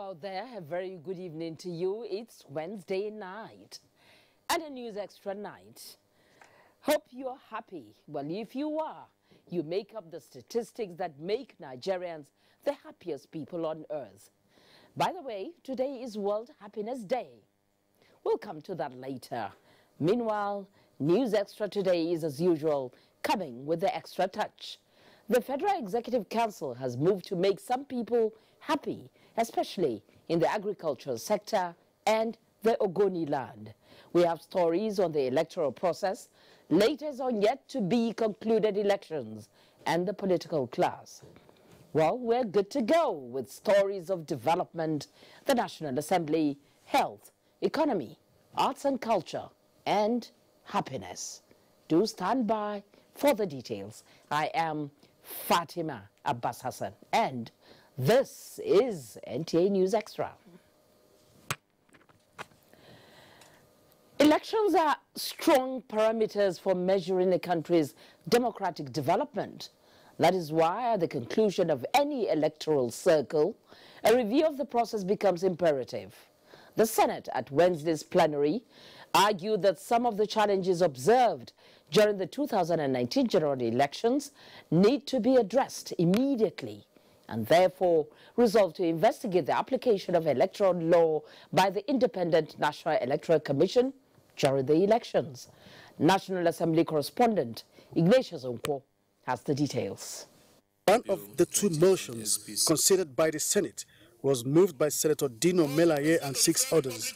out there, a very good evening to you. It's Wednesday night and a News Extra night. Hope you're happy. Well, if you are, you make up the statistics that make Nigerians the happiest people on earth. By the way, today is World Happiness Day. We'll come to that later. Meanwhile, News Extra today is, as usual, coming with the extra touch. The Federal Executive Council has moved to make some people happy, especially in the agricultural sector and the Ogoni land. We have stories on the electoral process, latest on yet to be concluded elections, and the political class. Well, we're good to go with stories of development, the National Assembly, health, economy, arts and culture, and happiness. Do stand by for the details. I am Fatima Abbas Hassan, and this is NTA News Extra. Elections are strong parameters for measuring a country's democratic development. That is why, at the conclusion of any electoral cycle, a review of the process becomes imperative. The Senate, at Wednesday's plenary, argued that some of the challenges observed during the 2019 general elections need to be addressed immediately, and therefore resolved to investigate the application of electoral law by the Independent National Electoral Commission during the elections. National Assembly correspondent Ignatius Onkwo has the details. One of the two motions considered by the Senate was moved by Senator Dino Melaye and 6 others.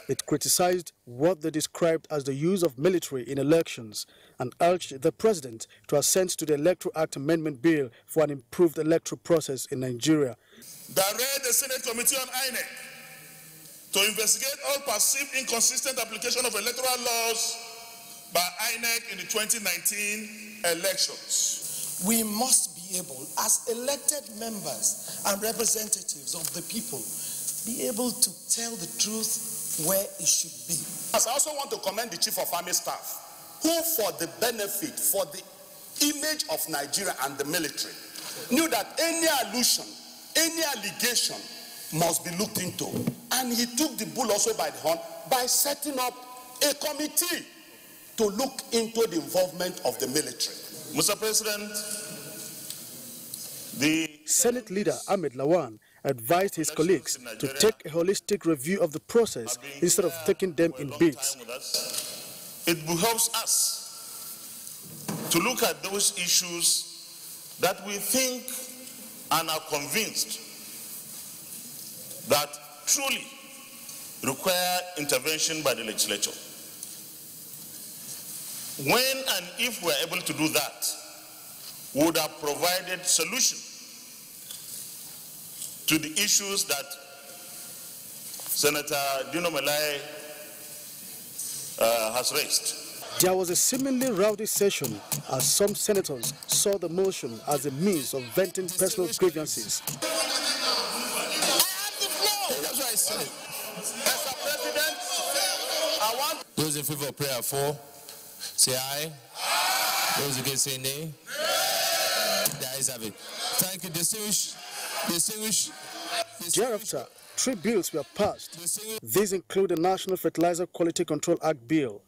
It criticized what they described as the use of military in elections and urged the president to assent to the Electoral Act Amendment Bill for an improved electoral process in Nigeria. Direct the Senate Committee on INEC to investigate all perceived inconsistent application of electoral laws by INEC in the 2019 elections. We must be able, as elected members and representatives of the people, be able to tell the truth where it should be. I also want to commend the Chief of Army Staff, who for the benefit, for the image of Nigeria and the military, knew that any allusion, any allegation must be looked into. And he took the bull also by the horn by setting up a committee to look into the involvement of the military. Mr. President, the Senate leader Ahmed Lawan advised his colleagues to take a holistic review of the process instead of taking them in bits. It behoves us to look at those issues that we think and are convinced that truly require intervention by the legislature. When and if we are able to do that, we would have provided solution to the issues that Senator Dino Melaye has raised. There was a seemingly rowdy session as some senators saw the motion as a means of venting personal grievances. I have the floor. That's what I said. Mr. President, I want those in favor of prayer for, say aye. Those against say nay. The ayes have it. Thank you, distinguished. Thereafter, 3 bills were passed. These include the National Fertilizer Quality Control Act Bill,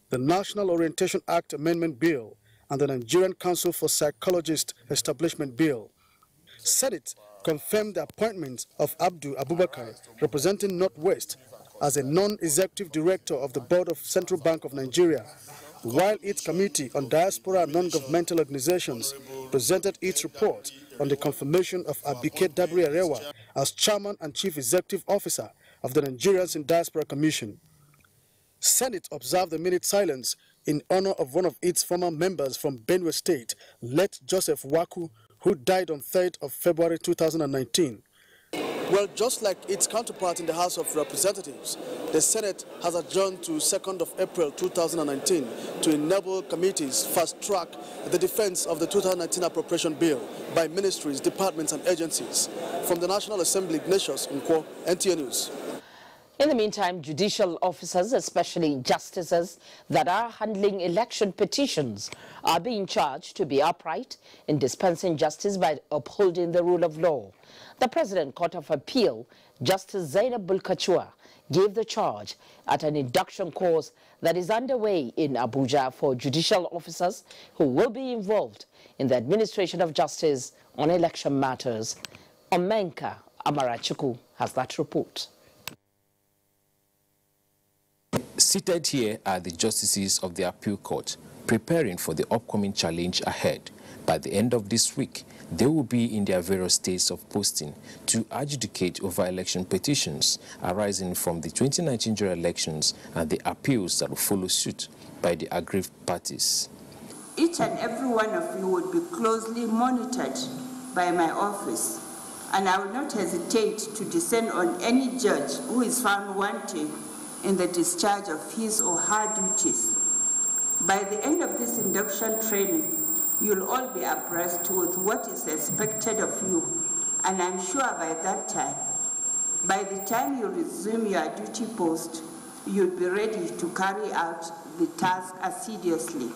the National Orientation Act Amendment Bill, and the Nigerian Council for Psychologists Establishment Bill. Senate confirmed the appointment of Abdu Abubakar, representing Northwest, as a non-executive director of the Board of Central Bank of Nigeria, while its Committee on Diaspora and Non-Governmental Organizations presented its report on the confirmation of Abike Dabri Arewa as Chairman and Chief Executive Officer of the Nigerians in Diaspora Commission. Senate observed a minute silence in honor of one of its former members from Benue State, late Joseph Waku, who died on 3rd of February 2019. Well, just like its counterpart in the House of Representatives, the Senate has adjourned to 2nd of April 2019 to enable committees fast-track the defense of the 2019 appropriation bill by ministries, departments and agencies. From the National Assembly, Ignatius Onkwo, NTA News. In the meantime, judicial officers, especially justices that are handling election petitions, are being charged to be upright in dispensing justice by upholding the rule of law. The President Court of Appeal, Justice Zainab Bulkachua, gave the charge at an induction course that is underway in Abuja for judicial officers who will be involved in the administration of justice on election matters. Omenka Amarachuku has that report. Seated here are the justices of the appeal court, preparing for the upcoming challenge ahead. By the end of this week, they will be in their various states of posting to adjudicate over election petitions arising from the 2019 general elections and the appeals that will follow suit by the aggrieved parties. Each and every one of you would be closely monitored by my office, and I will not hesitate to descend on any judge who is found wanting in the discharge of his or her duties. By the end of this induction training, you'll all be abreast with what is expected of you, and I'm sure by that time, by the time you resume your duty post, you'll be ready to carry out the task assiduously.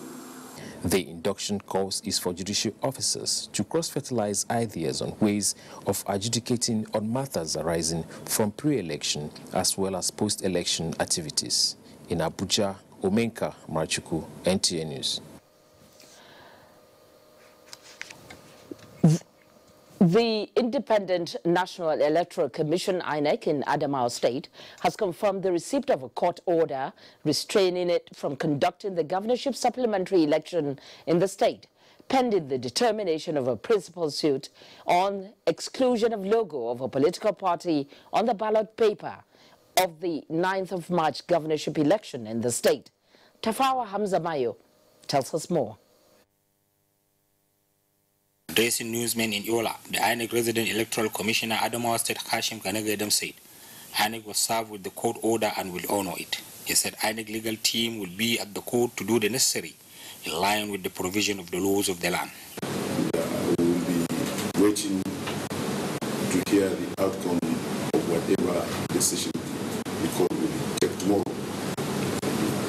The induction course is for judicial officers to cross-fertilize ideas on ways of adjudicating on matters arising from pre-election as well as post-election activities. In Abuja, Omenka Marchuku, NTA News. The Independent National Electoral Commission, INEC, in Adamo State has confirmed the receipt of a court order restraining it from conducting the governorship supplementary election in the state, pending the determination of a principal suit on exclusion of logo of a political party on the ballot paper of the 9th of March governorship election in the state. Tafawa Hamza Mayo tells us more. Addressing newsmen in Yola, the INEC resident electoral commissioner Adamo State Hashim Kanagedam said INEC was served with the court order and will honor it. He said INEC legal team will be at the court to do the necessary in line with the provision of the laws of the land. We will be waiting to hear the outcome of whatever decision the court will take tomorrow.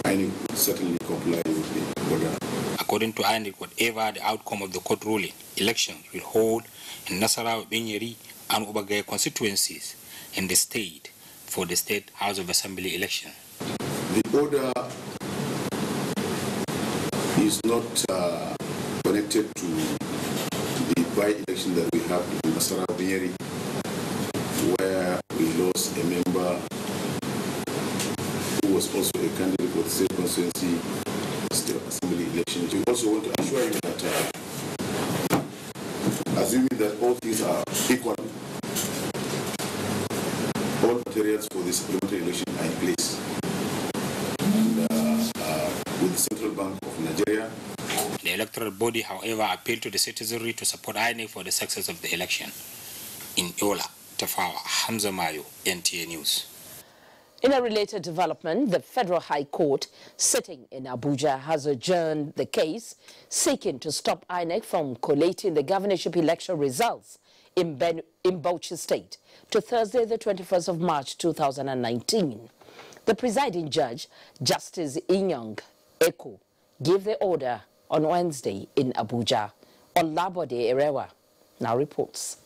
INEC will certainly comply with the order. According to INEC, whatever the outcome of the court ruling, elections will hold in Nasarawa, Benyeri, and Ubagaya constituencies in the state for the State House of Assembly election. The order is not connected to the by-election that we have in Nasarawa, Benyeri, where we lost a member who was also a candidate for the state constituency State Assembly elections. We also want to assure you that, assuming that all things are equal, all materials for this supplementary election are in place. And, with the Central Bank of Nigeria. The electoral body, however, appealed to the citizenry to support INEC for the success of the election. In Yola, Tafawa Hamza Mayo, NTA News. In a related development, the Federal High Court sitting in Abuja has adjourned the case seeking to stop INEC from collating the governorship election results in Bauchi State to Thursday, the 21st of March 2019. The presiding judge, Justice Inyang Eko, gave the order on Wednesday in Abuja. Olabode Erewa now reports.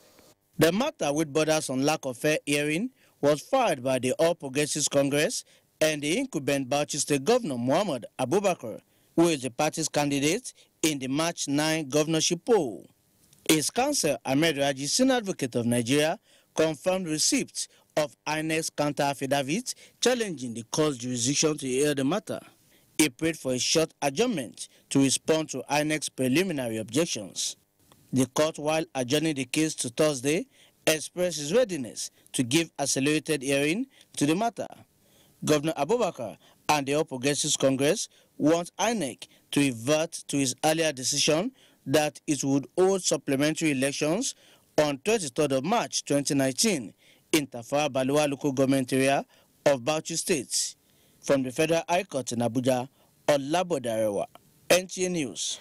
The matter, which borders on lack of fair hearing, was filed by the All Progressives Congress and the incumbent Bauchi State Governor Muhammad Abubakar, who is the party's candidate in the March 9 governorship poll. His counsel, Ahmed Raji, Senior Advocate of Nigeria, confirmed receipt of INEC's counter-affidavit challenging the court's jurisdiction to hear the matter. He prayed for a short adjournment to respond to INEC's preliminary objections. The court, while adjourning the case to Thursday, expressed his readiness to give accelerated hearing to the matter. Governor Abubakar and the All Progressives Congress want INEC to revert to his earlier decision that it would hold supplementary elections on 23rd of March 2019 in Tafawa Balewa local government area of Bauchi State. From the Federal High Court in Abuja, Olabode Erewa, NTA News.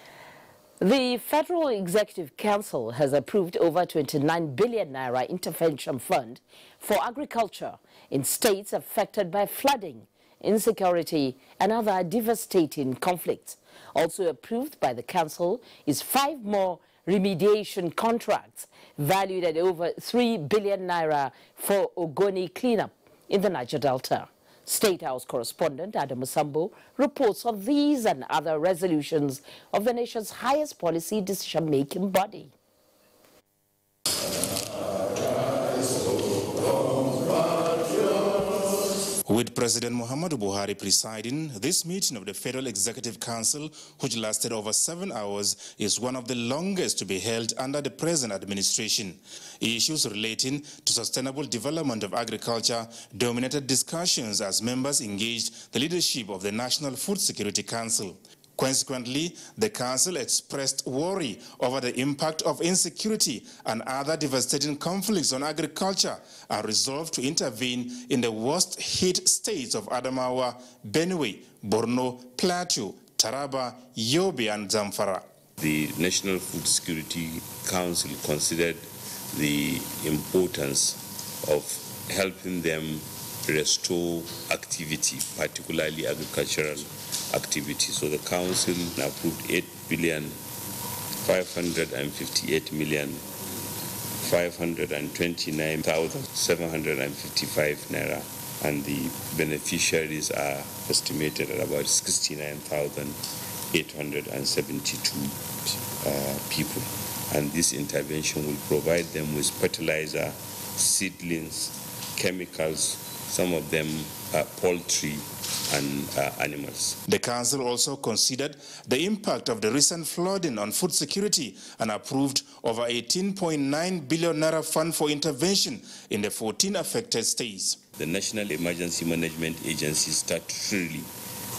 The Federal Executive Council has approved over 29 billion naira intervention fund for agriculture in states affected by flooding, insecurity, and other devastating conflicts. Also approved by the Council is 5 more remediation contracts valued at over 3 billion naira for Ogoni cleanup in the Niger Delta. State House correspondent Adamo State reports on these and other resolutions of the nation's highest policy decision-making body. With President Muhammadu Buhari presiding, this meeting of the Federal Executive Council, which lasted over 7 hours, is one of the longest to be held under the present administration. Issues relating to sustainable development of agriculture dominated discussions as members engaged the leadership of the National Food Security Council. Consequently, the Council expressed worry over the impact of insecurity and other devastating conflicts on agriculture and resolved to intervene in the worst-hit states of Adamawa, Benue, Borno, Plateau, Taraba, Yobe, and Zamfara. The National Food Security Council considered the importance of helping them restore activity, particularly agricultural activity. So the council approved 8,558,529,755 naira, and the beneficiaries are estimated at about 69,872 people. And this intervention will provide them with fertilizer, seedlings, chemicals, some of them poultry and animals. The Council also considered the impact of the recent flooding on food security and approved over 18.9 billion naira fund for intervention in the 14 affected states. The National Emergency Management Agency statutorily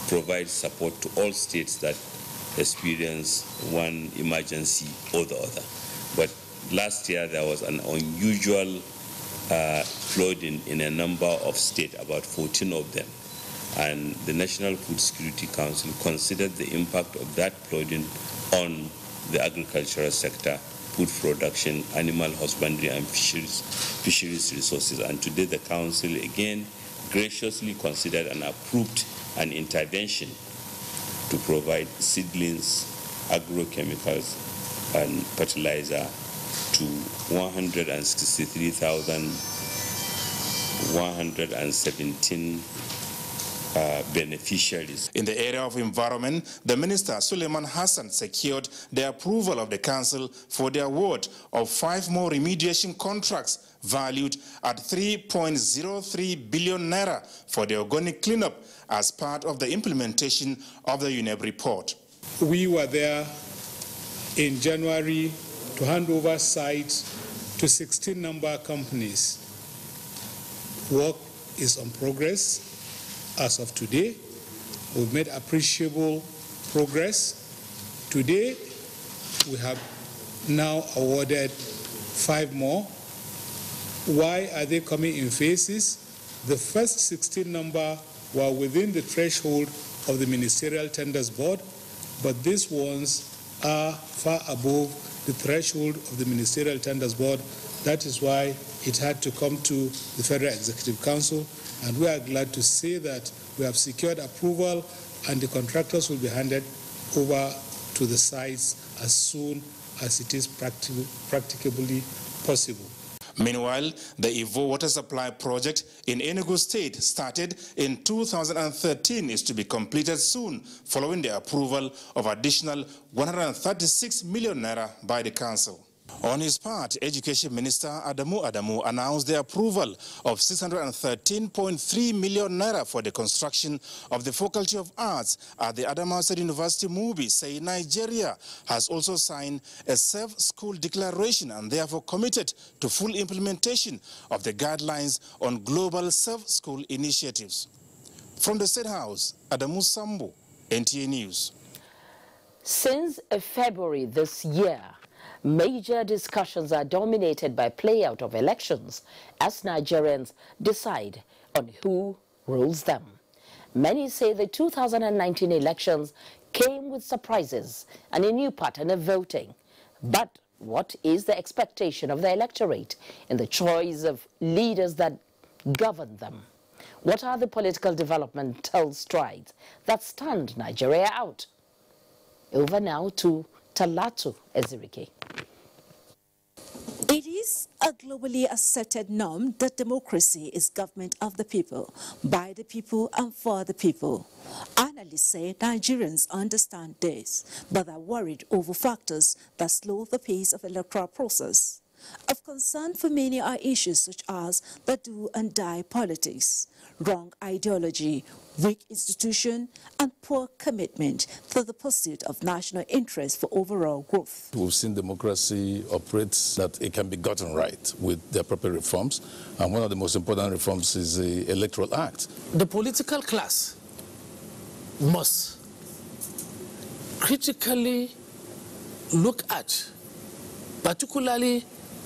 provides support to all states that experience one emergency or the other. But last year there was an unusual flooding in a number of states, about 14 of them. And the National Food Security Council considered the impact of that flooding on the agricultural sector, food production, animal husbandry, and fisheries resources. And today the Council again graciously considered and approved an intervention to provide seedlings, agrochemicals, and fertilizer to 163,117 beneficiaries. In the area of environment, the Minister Suleiman Hassan secured the approval of the Council for the award of 5 more remediation contracts valued at 3.03 billion naira for the organic cleanup as part of the implementation of the UNEP report. We were there in January to hand over sites to 16 number companies. Work is on progress. As of today, we've made appreciable progress. Today, we have now awarded 5 more. Why are they coming in phases? The first 16 number were within the threshold of the Ministerial Tenders Board, but these ones are far above the threshold of the Ministerial Tenders Board. That is why it had to come to the Federal Executive Council, and we are glad to say that we have secured approval and the contractors will be handed over to the sites as soon as it is practicably possible. Meanwhile, the Ivo water supply project in Enugu State, started in 2013, is to be completed soon following the approval of additional 136 million naira by the council. On his part, Education Minister Adamo announced the approval of 613.3 million naira for the construction of the Faculty of Arts at the Adamo State University Mubi, saying Nigeria has also signed a safe school declaration and therefore committed to full implementation of the guidelines on global safe school initiatives. From the State House, Adamo State, NTA News. Since February this year, major discussions are dominated by play-out of elections as Nigerians decide on who rules them. Many say the 2019 elections came with surprises and a new pattern of voting. But what is the expectation of the electorate in the choice of leaders that govern them? What are the political developmental strides that stand Nigeria out? Over now to Talatu Ezirike. It is a globally accepted norm that democracy is government of the people, by the people and for the people. Analysts say Nigerians understand this, but are worried over factors that slow the pace of electoral process. Of concern for many are issues such as the do and die politics, wrong ideology, weak institution, and poor commitment to the pursuit of national interest for overall growth. We've seen democracy operates that it can be gotten right with the appropriate reforms, and one of the most important reforms is the Electoral Act. The political class must critically look at, particularly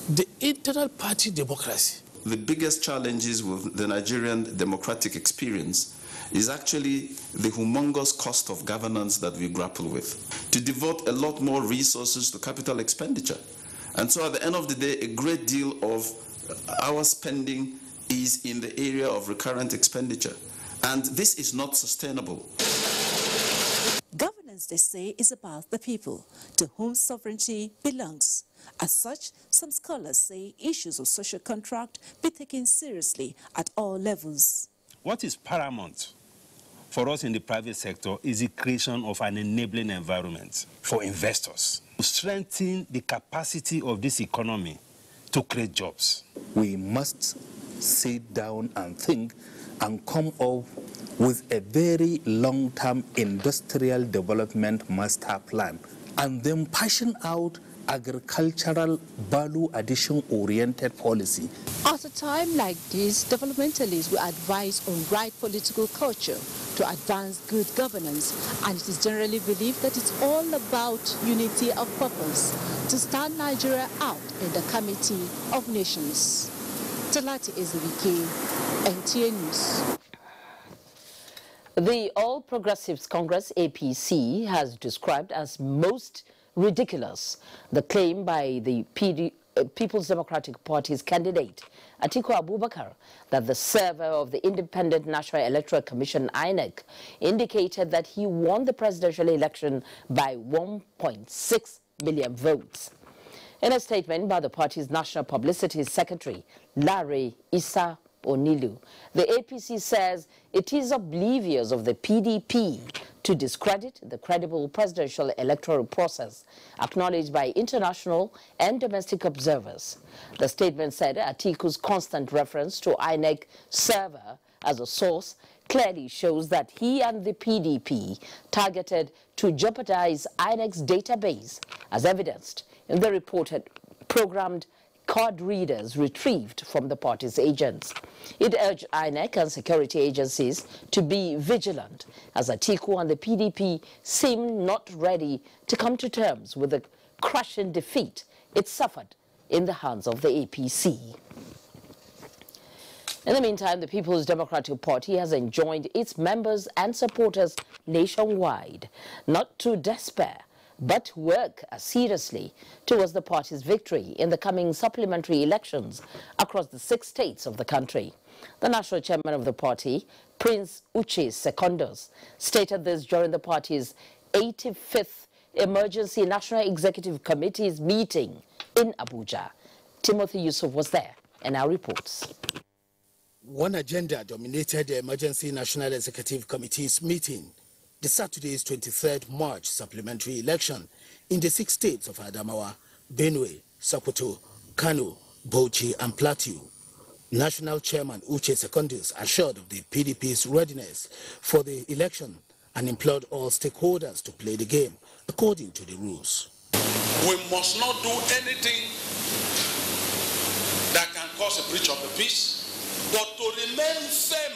the internal party democracy. The biggest challenges with the Nigerian democratic experience is actually the humongous cost of governance that we grapple with, to devote a lot more resources to capital expenditure. And so at the end of the day, a great deal of our spending is in the area of recurrent expenditure. And this is not sustainable. Governance, they say, is about the people, to whom sovereignty belongs. As such, some scholars say issues of social contract be taken seriously at all levels. What is paramount for us in the private sector is the creation of an enabling environment for investors to strengthen the capacity of this economy to create jobs. We must sit down and think and come up with a very long-term industrial development master plan, and then passion out agricultural value addition oriented policy. At a time like this, developmentalists will advise on right political culture to advance good governance, and it is generally believed that it's all about unity of purpose to stand Nigeria out in the Committee of Nations. Talati Ezirike, NTA News. The All Progressives Congress, APC, has described as most ridiculous the claim by the People's Democratic Party's candidate, Atiku Abubakar, that the server of the Independent National Electoral Commission, INEC, indicated that he won the presidential election by 1.6 million votes. In a statement by the party's National Publicity Secretary, Larry Issa Onilu, the APC says it is oblivious of the PDP to discredit the credible presidential electoral process acknowledged by international and domestic observers. The statement said Atiku's constant reference to INEC server as a source clearly shows that he and the PDP targeted to jeopardize INEC's database, as evidenced in the reported programmed card readers retrieved from the party's agents. It urged INEC and security agencies to be vigilant, as Atiku and the PDP seem not ready to come to terms with the crushing defeat it suffered in the hands of the APC. In the meantime, the People's Democratic Party has enjoined its members and supporters nationwide not to despair, but work seriously towards the party's victory in the coming supplementary elections across the 6 states of the country. The national chairman of the party, Prince Uche Secondus, stated this during the party's 85th Emergency National Executive Committee's meeting in Abuja. Timothy Yusuf was there and now reports. One agenda dominated the Emergency National Executive Committee's meeting, the Saturday's 23rd March supplementary election in the 6 states of Adamawa, Benue, Sokoto, Kano, Bauchi, and Plateau. National Chairman Uche Secondus assured of the PDP's readiness for the election and implored all stakeholders to play the game according to the rules. We must not do anything that can cause a breach of the peace, but to remain firm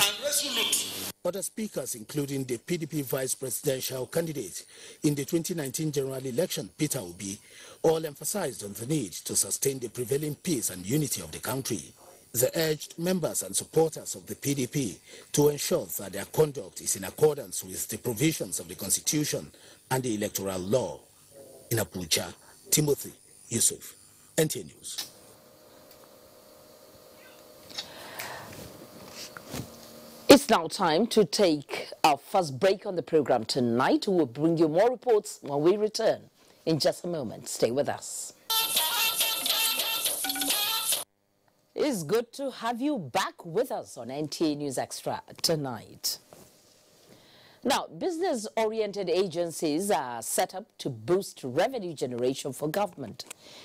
and resolute. Other speakers, including the PDP vice presidential candidate in the 2019 general election, Peter Obi, all emphasized on the need to sustain the prevailing peace and unity of the country. They urged members and supporters of the PDP to ensure that their conduct is in accordance with the provisions of the Constitution and the electoral law. In Abuja, Timothy Yusuf, NTA News. It's now time to take our first break on the program tonight. We will bring you more reports when we return in just a moment. Stay with us. It's good to have you back with us on NTA News Extra tonight. Now, business-oriented agencies are set up to boost revenue generation for government.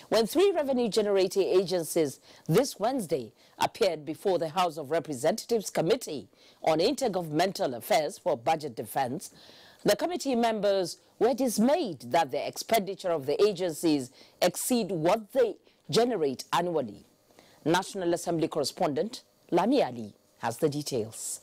When 3 revenue-generating agencies this Wednesday appeared before the House of Representatives Committee on Intergovernmental Affairs for Budget Defense, the committee members were dismayed that the expenditure of the agencies exceed what they generate annually. National Assembly correspondent Lami Ali has the details.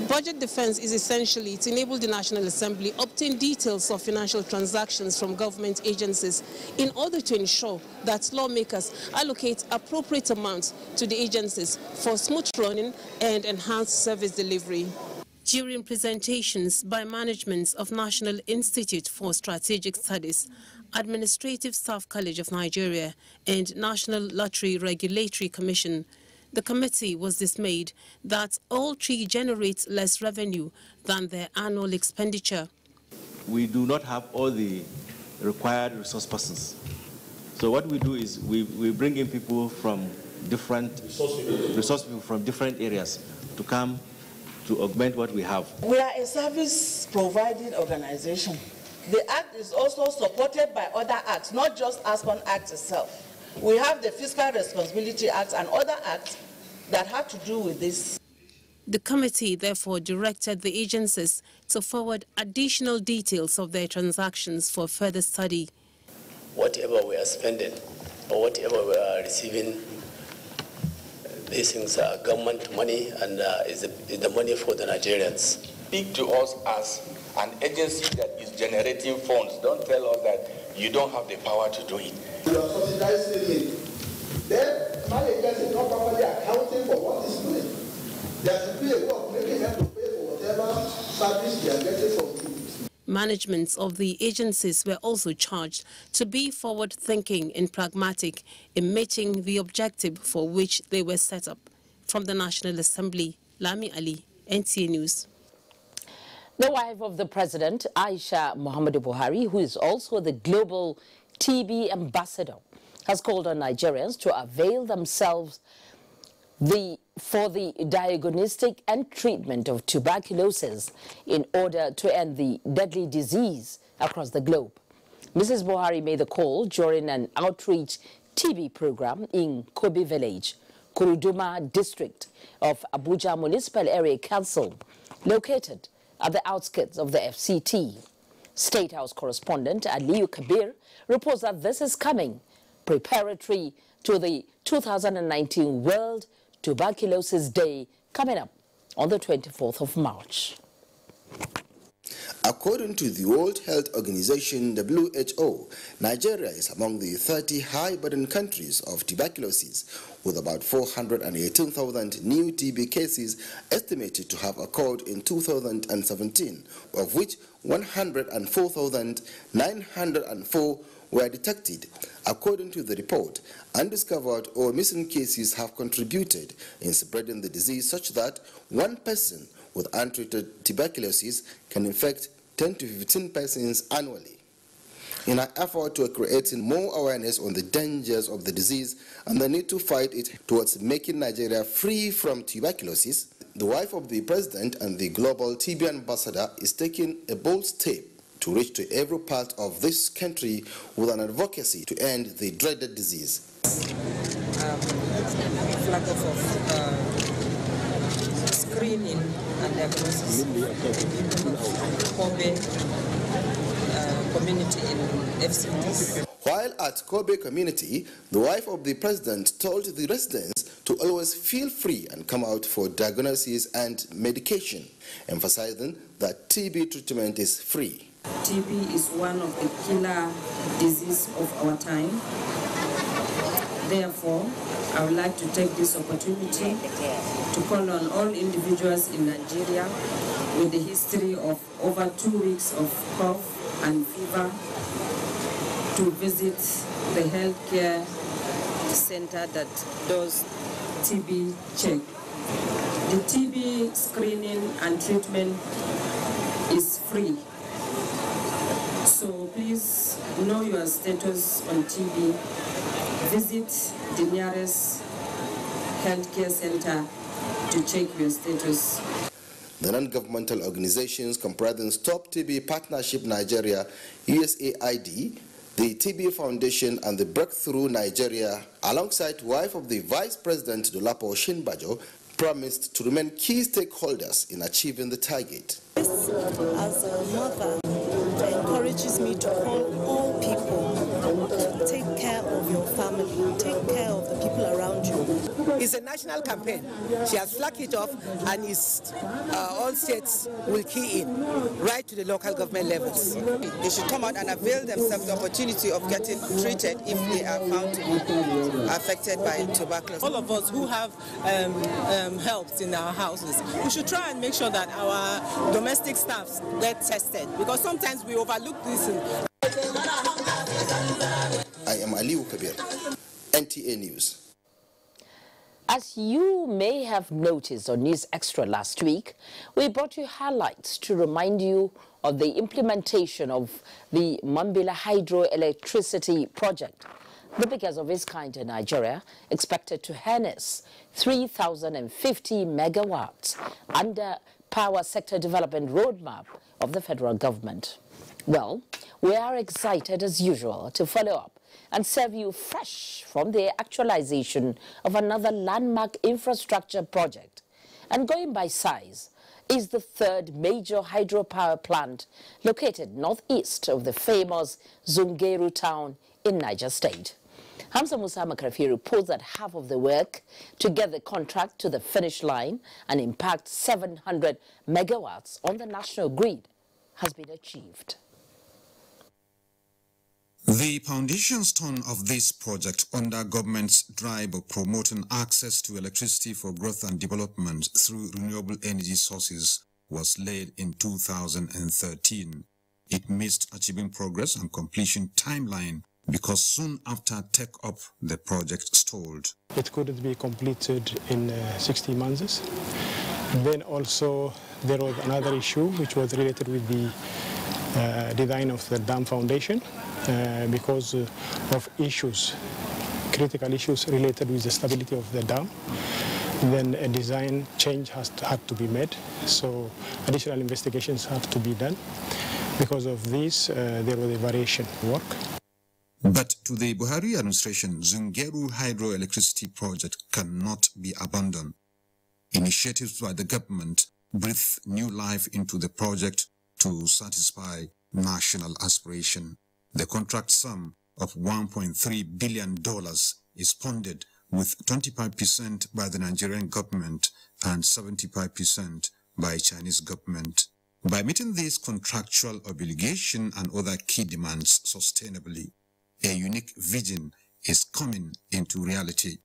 Budget defense is essentially to enable the National Assembly obtain details of financial transactions from government agencies in order to ensure that lawmakers allocate appropriate amounts to the agencies for smooth running and enhanced service delivery. During presentations by management of National Institute for Strategic Studies, Administrative Staff College of Nigeria, and National Lottery Regulatory Commission, the committee was dismayed that all 3 generate less revenue than their annual expenditure. We do not have all the required resource persons. So what we do is we bring in people from different resource people from different areas to come to augment what we have. We are a service providing organization. The Act is also supported by other acts, not just Aspen Act itself. We have the Fiscal Responsibility Act and other acts that have to do with this. The committee therefore directed the agencies to forward additional details of their transactions for further study. Whatever we are spending or whatever we are receiving, these things are government money and is the money for the Nigerians. Speak to us as an agency that is generating funds. Don't tell us that you don't have the power to do it. You are subsidizing it. Then managers is not properly accounting for what is doing. There should be a way of making them to pay for whatever service they are getting from you. Managements of the agencies were also charged to be forward-thinking and pragmatic in meeting the objective for which they were set up. From the National Assembly, Lami Ali, NTA News. The wife of the president, Aisha Muhammadu Buhari, who is also the global TB ambassador, has called on Nigerians to avail themselves for the diagnostic and treatment of tuberculosis in order to end the deadly disease across the globe. Mrs. Buhari made the call during an outreach TB program in Kobe Village, Kuruduma district of Abuja Municipal Area Council, located at the outskirts of the FCT. State House correspondent Aliyu Kabir reports that this is coming preparatory to the 2019 World Tuberculosis Day coming up on the 24th of March. According to the World Health Organization, WHO, Nigeria is among the 30 high-burden countries of tuberculosis, with about 418,000 new TB cases estimated to have occurred in 2017, of which 104,904 were detected. According to the report, undiscovered or missing cases have contributed in spreading the disease such that one person with untreated tuberculosis can infect 10 to 15 persons annually. In an effort to create more awareness on the dangers of the disease and the need to fight it towards making Nigeria free from tuberculosis, the wife of the president and the global TB ambassador is taking a bold step to reach to every part of this country with an advocacy to end the dreaded disease. Flag of screening and diagnosis Kobe community in FCTs. While at Kobe community, the wife of the president told the residents to always feel free and come out for diagnosis and medication, emphasizing that TB treatment is free. TB is one of the killer diseases of our time. Therefore, I would like to take this opportunity to call on all individuals in Nigeria with a history of over 2 weeks of cough and fever to visit the healthcare center that does TB check. The TB screening and treatment is free. So please know your status on TB. Visit the nearest healthcare center to check your status. The non-governmental organizations comprising Stop TB Partnership Nigeria, USAID, the TB Foundation and the Breakthrough Nigeria, alongside wife of the Vice President Dolapo Shinbajo, promised to remain key stakeholders in achieving the target. This, as a mother, encourages me to call all people to take care of your family, take care of the people around you. It's a national campaign. She has flagged it off, and all states will key in, right to the local government levels. They should come out and avail themselves the opportunity of getting treated if they are found to be affected by tuberculosis. All of us who have helps in our houses, we should try and make sure that our domestic staffs get tested, because sometimes we overlook this. I am Aliu Kabir, NTA News. As you may have noticed on News Extra last week, we brought you highlights to remind you of the implementation of the Mandela hydroelectricity project, the biggest of its kind in Nigeria, expected to harness 3,050 megawatts under Power Sector Development Roadmap of the federal government. Well, we are excited as usual to follow up and serve you fresh from the actualization of another landmark infrastructure project. And going by size, is the third major hydropower plant located northeast of the famous Zungeru town in Niger State. Hamza Musa Makrafi reports that half of the work to get the contract to the finish line and impact 700 megawatts on the national grid has been achieved. The foundation stone of this project, under government's drive of promoting access to electricity for growth and development through renewable energy sources, was laid in 2013. It missed achieving progress and completion timeline because soon after take-up, the project stalled. It couldn't be completed in 60 months. Then also there was another issue which was related with the design of the dam foundation because of issues, critical issues related with the stability of the dam. Then a design change had to be made, so additional investigations have to be done. Because of this, there was a variation work. But to the Buhari administration, Zungeru hydroelectricity project cannot be abandoned. Initiatives by the government breathe new life into the project to satisfy national aspiration. The contract sum of $1.3 billion is funded with 25% by the Nigerian government and 75% by Chinese government. By meeting this contractual obligation and other key demands sustainably, a unique vision is coming into reality.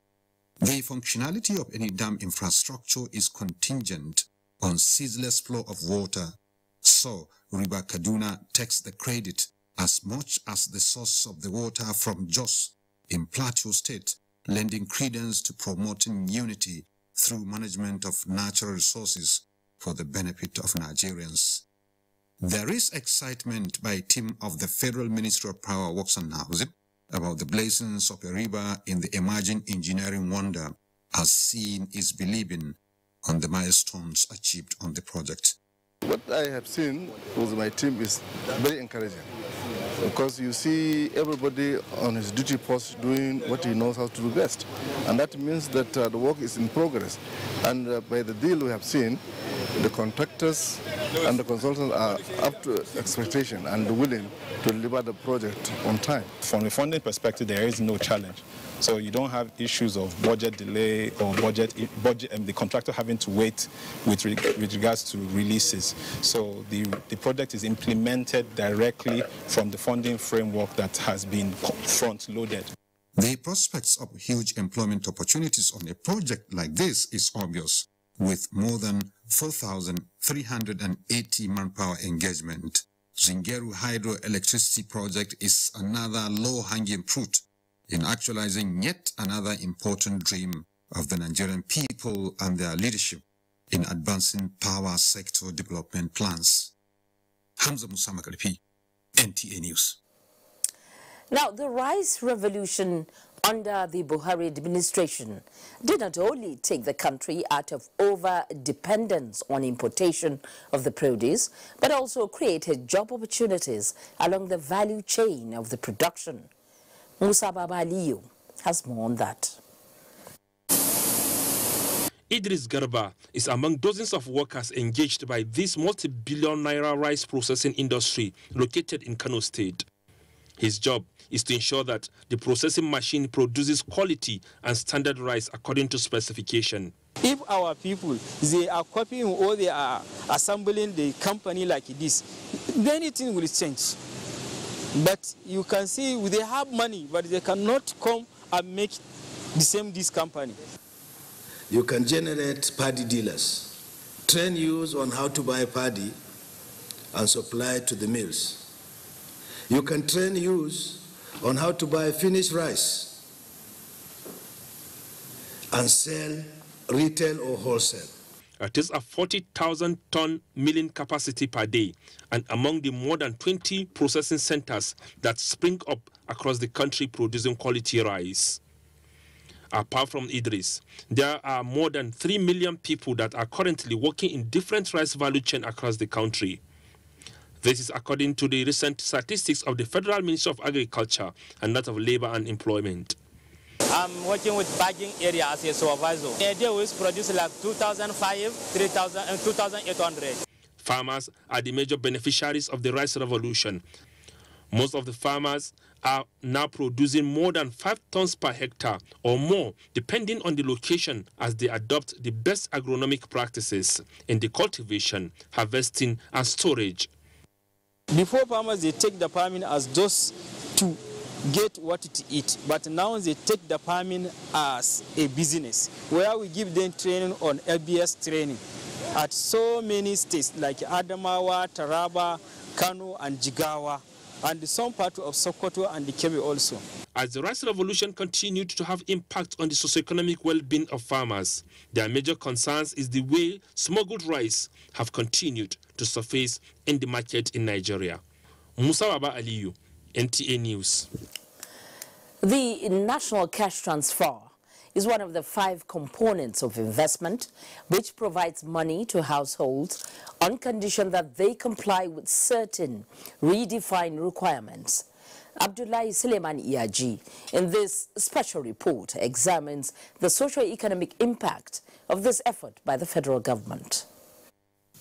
The functionality of any dam infrastructure is contingent on ceaseless flow of water, so River Kaduna takes the credit as much as the source of the water from Jos in Plateau State, lending credence to promoting unity through management of natural resources for the benefit of Nigerians. There is excitement by a team of the Federal Ministry of Power, Works and Housing about the blessings of a river in the emerging engineering wonder, as seeing is believing on the milestones achieved on the project. What I have seen with my team is very encouraging, because you see everybody on his duty post doing what he knows how to do best. And that means that the work is in progress. And by the deal we have seen, the contractors and the consultants are up to expectation and willing to deliver the project on time. From a funding perspective, there is no challenge. So you don't have issues of budget delay or the contractor having to wait with regards to releases. So the project is implemented directly from the funding framework that has been front-loaded. The prospects of huge employment opportunities on a project like this is obvious, with more than 4,380 manpower engagement. Zungeru Hydroelectricity Project is another low-hanging fruit in actualizing yet another important dream of the Nigerian people and their leadership in advancing power sector development plans. Hamza Musa Makarfi, NTA News. Now, the rice revolution under the Buhari administration did not only take the country out of over-dependence on importation of the produce, but also created job opportunities along the value chain of the production. Musa Babaliyu has more on that. Idris Garba is among dozens of workers engaged by this multi-billion naira rice processing industry located in Kano State. His job is to ensure that the processing machine produces quality and standard rice according to specification. If our people, they are copying or they are assembling the company like this, many things will change. But you can see they have money, but they cannot come and make the same this company. You can generate paddy dealers, train youth on how to buy paddy and supply it to the mills. You can train youth on how to buy finished rice and sell retail or wholesale. It is a 40,000-ton milling capacity per day, and among the more than 20 processing centers that spring up across the country producing quality rice. Apart from Idris, there are more than 3 million people that are currently working in different rice value chain across the country. This is according to the recent statistics of the Federal Ministry of Agriculture and that of Labor and Employment. I'm working with bagging area as a supervisor. A day we produce like 2,500, 3,000 and 2,800. Farmers are the major beneficiaries of the rice revolution. Most of the farmers are now producing more than 5 tons per hectare or more, depending on the location, as they adopt the best agronomic practices in the cultivation, harvesting, and storage. Before farmers, they take the farming as just to get what to eat, but now they take the farming as a business, where we give them training on LBS training at so many states like Adamawa, Taraba, Kano, and Jigawa, and some part of Sokoto and the Kebbi also. As the rice revolution continued to have impact on the socioeconomic well-being of farmers, their major concerns is the way smuggled rice have continued to surface in the market in Nigeria. Musa Baba Aliyu, NTA News. The national cash transfer is one of the 5 components of investment which provides money to households on condition that they comply with certain redefined requirements. Abdullahi Suleiman Iyaji, in this special report, examines the socio-economic impact of this effort by the federal government.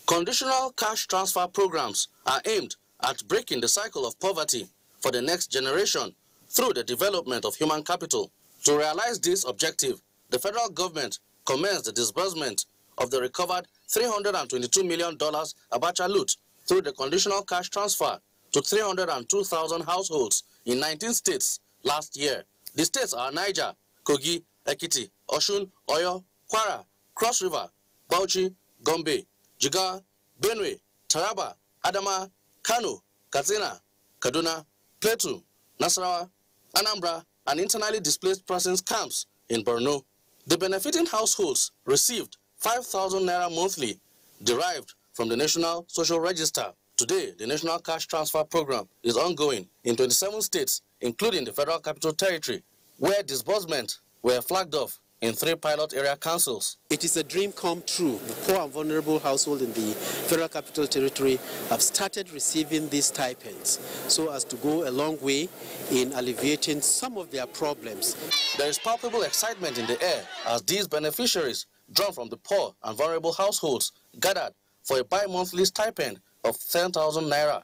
Conditional cash transfer programs are aimed at breaking the cycle of poverty for the next generation through the development of human capital. To realize this objective, the federal government commenced the disbursement of the recovered $322 million Abacha loot through the conditional cash transfer to 302,000 households in 19 states last year. The states are Niger, Kogi, Ekiti, Osun, Oyo, Kwara, Cross River, Bauchi, Gombe, Jigawa, Benue, Taraba, Adama, Kano, Katsina, Kaduna, Plateau, Nasarawa, Anambra, and internally displaced persons camps in Borno. The benefiting households received 5,000 naira monthly, derived from the National Social Register. Today, the National Cash Transfer Program is ongoing in 27 states, including the Federal Capital Territory, where disbursements were flagged off in 3 pilot area councils. It is a dream come true. The poor and vulnerable households in the Federal Capital Territory have started receiving these stipends so as to go a long way in alleviating some of their problems. There is palpable excitement in the air as these beneficiaries, drawn from the poor and vulnerable households, gathered for a bi-monthly stipend of 10,000 naira.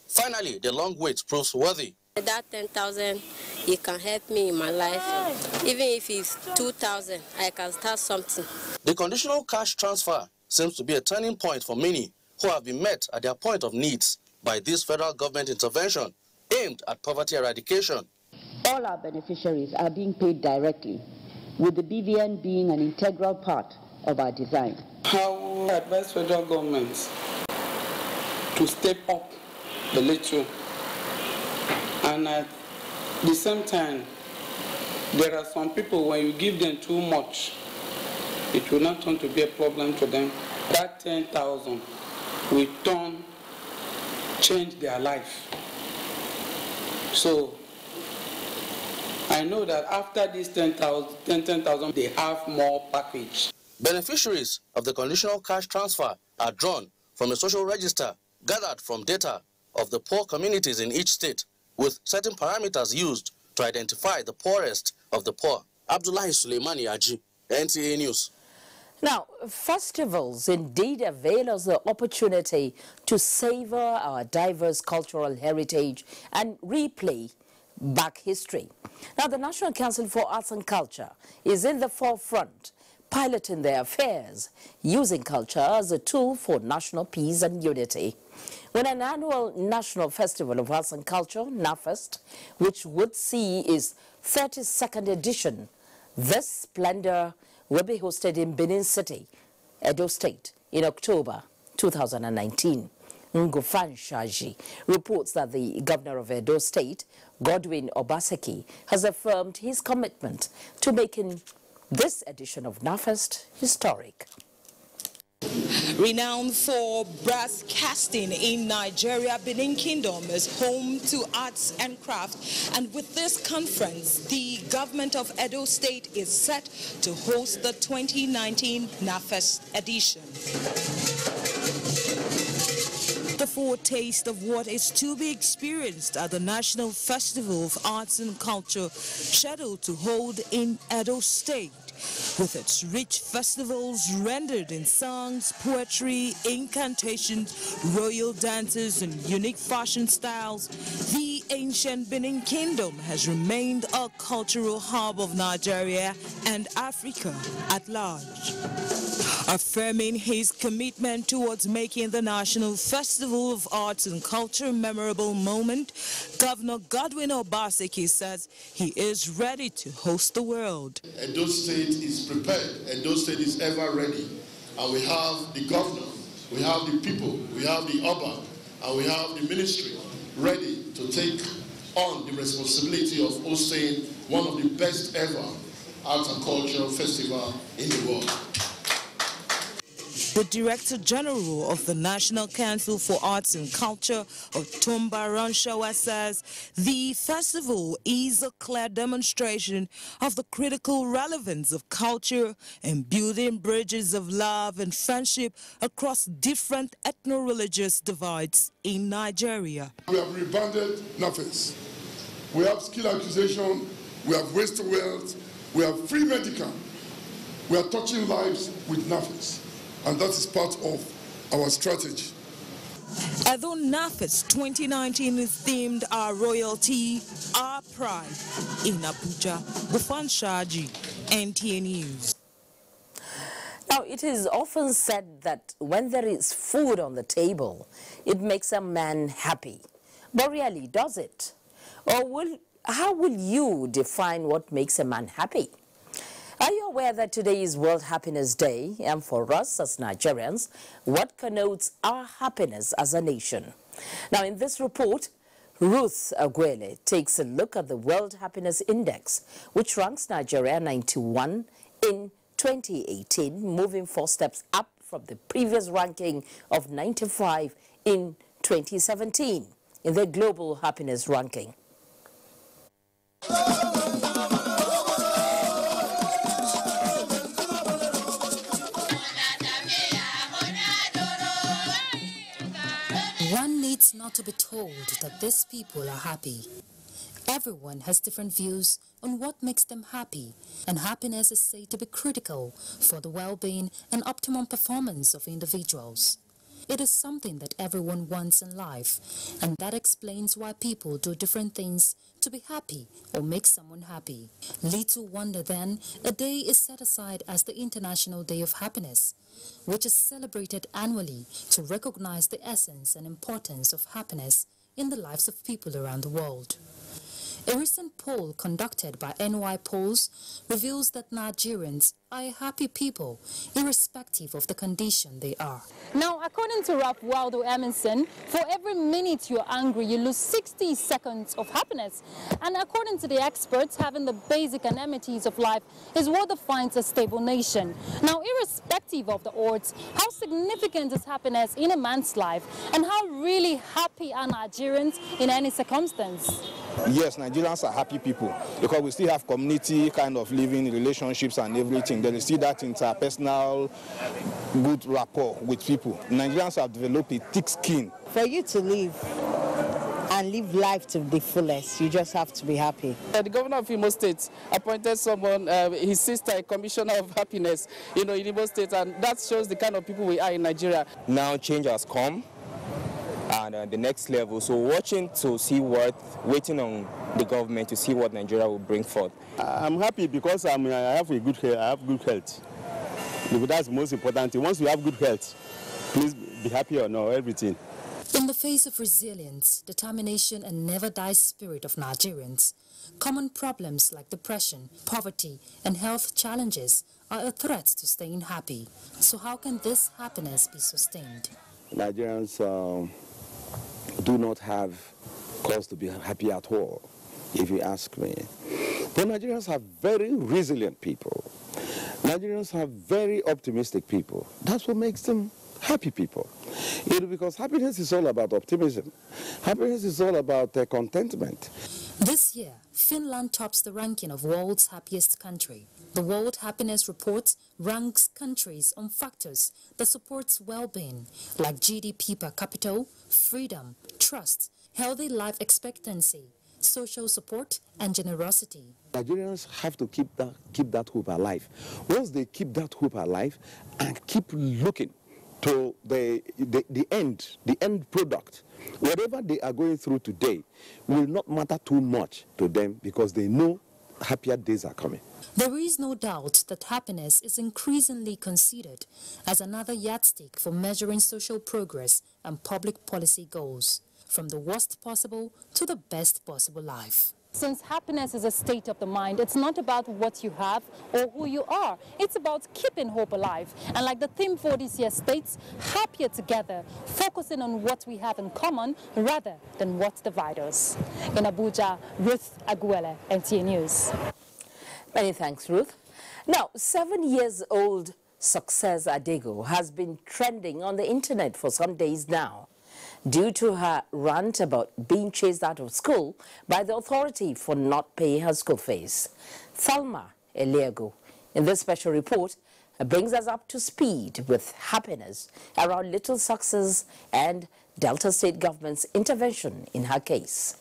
Finally, the long wait proves worthy. That 10,000, it can help me in my life. Even if it's 2,000, I can start something. The conditional cash transfer seems to be a turning point for many who have been met at their point of needs by this federal government intervention aimed at poverty eradication. All our beneficiaries are being paid directly, with the BVN being an integral part of our design. I will advise federal governments to step up a little, and at the same time, there are some people, when you give them too much, it will not turn to be a problem to them. That 10,000 will change their life. So I know that after this 10,000, they have more package. Beneficiaries of the conditional cash transfer are drawn from a social register gathered from data of the poor communities in each state, with certain parameters used to identify the poorest of the poor. Abdullahi Suleimani Aji, NTA News. Now, festivals indeed avail us the opportunity to savor our diverse cultural heritage and replay back history. Now, the National Council for Arts and Culture is in the forefront, piloting their affairs, using culture as a tool for national peace and unity. When an annual National Festival of Arts and Culture, NAFEST, which would see its 32nd edition, this splendor will be hosted in Benin City, Edo State, in October 2019. Ngufan Shaji reports that the governor of Edo State, Godwin Obaseki, has affirmed his commitment to making this edition of NAFEST historic. Renowned for brass casting in Nigeria, Benin Kingdom is home to arts and craft, and with this conference, the government of Edo State is set to host the 2019 NAFEST edition. The foretaste of what is to be experienced at the National Festival of Arts and Culture, scheduled to hold in Edo State, with its rich festivals rendered in songs, poetry, incantations, royal dances, and unique fashion styles. The ancient Benin Kingdom has remained a cultural hub of Nigeria and Africa at large. Affirming his commitment towards making the National Festival of Arts and Culture a memorable moment, Governor Godwin Obaseki says he is ready to host the world. Edo State is prepared. Edo State is ever ready. And we have the governor, we have the people, we have the Oba, and we have the ministry ready to take on the responsibility of hosting one of the best ever arts and culture festival in the world. The Director General of the National Council for Arts and Culture, Otumba Ranshawa, says the festival is a clear demonstration of the critical relevance of culture and building bridges of love and friendship across different ethno-religious divides in Nigeria. We have rebranded NAFES. We have skill acquisition, we have waste to wealth, we have free medical. We are touching lives with NAFES. And that is part of our strategy. Although NAFEST 2019 is themed Our Royalty, Our Pride in Abuja, Gufan Shaji, NTA News. Now, it is often said that when there is food on the table, it makes a man happy. But really, does it? Or how will you define what makes a man happy? Are you aware that today is World Happiness Day, and for us as Nigerians, what connotes our happiness as a nation? Now, in this report, Ruth Aguele takes a look at the World Happiness Index, which ranks Nigeria 91 in 2018, moving 4 steps up from the previous ranking of 95 in 2017 in the Global Happiness Ranking. One needs not to be told that these people are happy. Everyone has different views on what makes them happy, and happiness is said to be critical for the well-being and optimum performance of individuals. It is something that everyone wants in life, and that explains why people do different things to be happy or make someone happy. Little wonder then, a day is set aside as the International Day of Happiness, which is celebrated annually to recognize the essence and importance of happiness in the lives of people around the world. A recent poll conducted by NY Polls reveals that Nigerians are a happy people, irrespective of the condition they are. Now, according to Ralph Waldo Emerson, for every minute you're angry, you lose 60 seconds of happiness. And according to the experts, having the basic amenities of life is what defines a stable nation. Now, irrespective of the odds, how significant is happiness in a man's life, and how really happy are Nigerians in any circumstance? Yes, Nigerians are happy people because we still have community kind of living, relationships and everything. There is still that interpersonal good rapport with people. Nigerians have developed a thick skin. For you to live and live life to the fullest, you just have to be happy. The governor of Imo State appointed someone, his sister, a commissioner of happiness, in Imo State, and that shows the kind of people we are in Nigeria. Now change has come. And the next level, so waiting on the government to see what Nigeria will bring forth. I'm happy because I have good health. That's the most important thing. Once you have good health, please be happy or no, everything. In the face of resilience, determination and never-die spirit of Nigerians, common problems like depression, poverty and health challenges are a threat to staying happy. So how can this happiness be sustained? Nigerians do not have cause to be happy at all, if you ask me. But Nigerians are very resilient people. Nigerians are very optimistic people. That's what makes them happy people. Because happiness is all about optimism. Happiness is all about contentment. This year, Finland tops the ranking of world's happiest country. The World Happiness Report ranks countries on factors that supports well-being, like GDP per capita, freedom, trust, healthy life expectancy, social support, and generosity. Nigerians have to keep that hope alive. Once they keep that hope alive and keep looking to the end product, whatever they are going through today will not matter too much to them because they know happier days are coming. There is no doubt that happiness is increasingly considered as another yardstick for measuring social progress and public policy goals, from the worst possible to the best possible life. Since happiness is a state of the mind, it's not about what you have or who you are. It's about keeping hope alive. And like the theme for this year states, happier together, focusing on what we have in common rather than what divides us. In Abuja, Ruth Aguele, NTA News. Many thanks, Ruth. Now, 7-year-old Success Adego has been trending on the internet for some days now due to her rant about being chased out of school by the authority for not paying her school fees. Thalma Eliego, in this special report, brings us up to speed with happiness around Little Success and Delta State government's intervention in her case.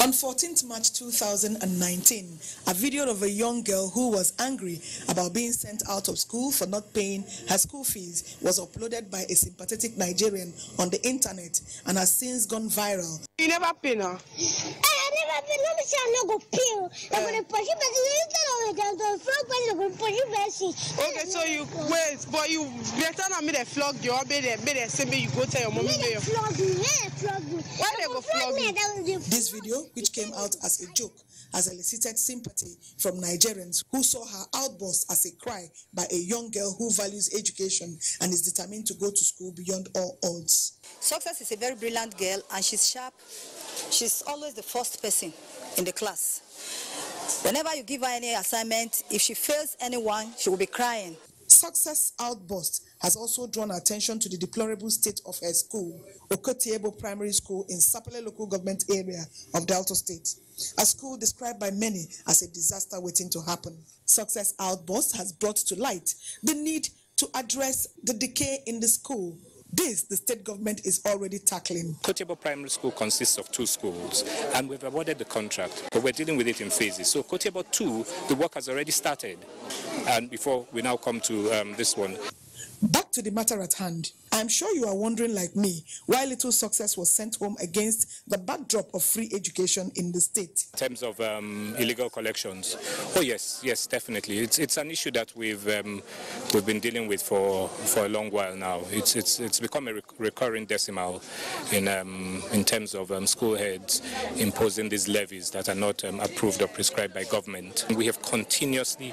On 14th March 2019, a video of a young girl who was angry about being sent out of school for not paying her school fees was uploaded by a sympathetic Nigerian on the internet and has since gone viral. You never pay now? I never pay. No, I no go pay. I'm going to push it. Okay, so you wait, but you better not me the flog you or be the same you go tell your mommy. Why they go flog me? This video, which came out as a joke, has elicited sympathy from Nigerians who saw her outburst as a cry by a young girl who values education and is determined to go to school beyond all odds. Success is a very brilliant girl and she's sharp. She's always the first person in the class. Whenever you give her any assignment, if she fails anyone, she will be crying. Success outburst has also drawn attention to the deplorable state of her school, Okotiebo Primary School in Sapele local government area of Delta State, a school described by many as a disaster waiting to happen. Success outburst has brought to light the need to address the decay in the school. This, the state government is already tackling. Okotiebo Primary School consists of 2 schools, and we've awarded the contract, but we're dealing with it in phases. So Okotiebo 2, the work has already started, and before we now come to this one. Back to the matter at hand. I'm sure you are wondering, like me, why little success was sent home against the backdrop of free education in the state. In terms of illegal collections, oh yes, definitely. It's an issue that we've been dealing with for a long while now. It's become a recurring decimal in terms of school heads imposing these levies that are not approved or prescribed by government. We have continuously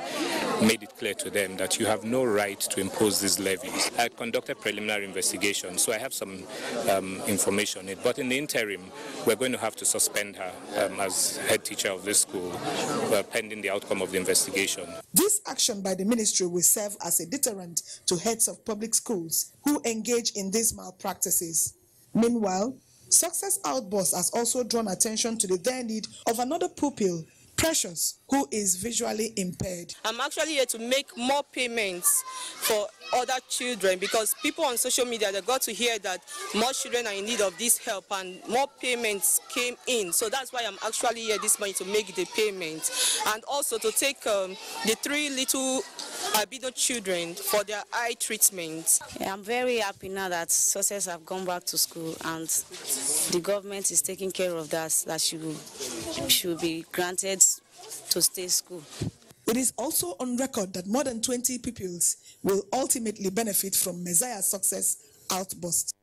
made it clear to them that you have no right to impose these levies. I conducted preliminary investigation, so I have some information on it. But in the interim, we're going to have to suspend her as head teacher of this school, pending the outcome of the investigation. This action by the ministry will serve as a deterrent to heads of public schools who engage in these malpractices. Meanwhile, Success Outburst has also drawn attention to the dire need of another pupil, Precious, who is visually impaired. I'm actually here to make more payments for other children because people on social media, they got to hear that more children are in need of this help and more payments came in. So that's why I'm actually here this morning to make the payment and also to take the 3 little albino children for their eye treatment. Yeah, I'm very happy now that Success have gone back to school and the government is taking care of that she should be granted to stay school. It is also on record that more than 20 pupils will ultimately benefit from Messiah Success Outburst.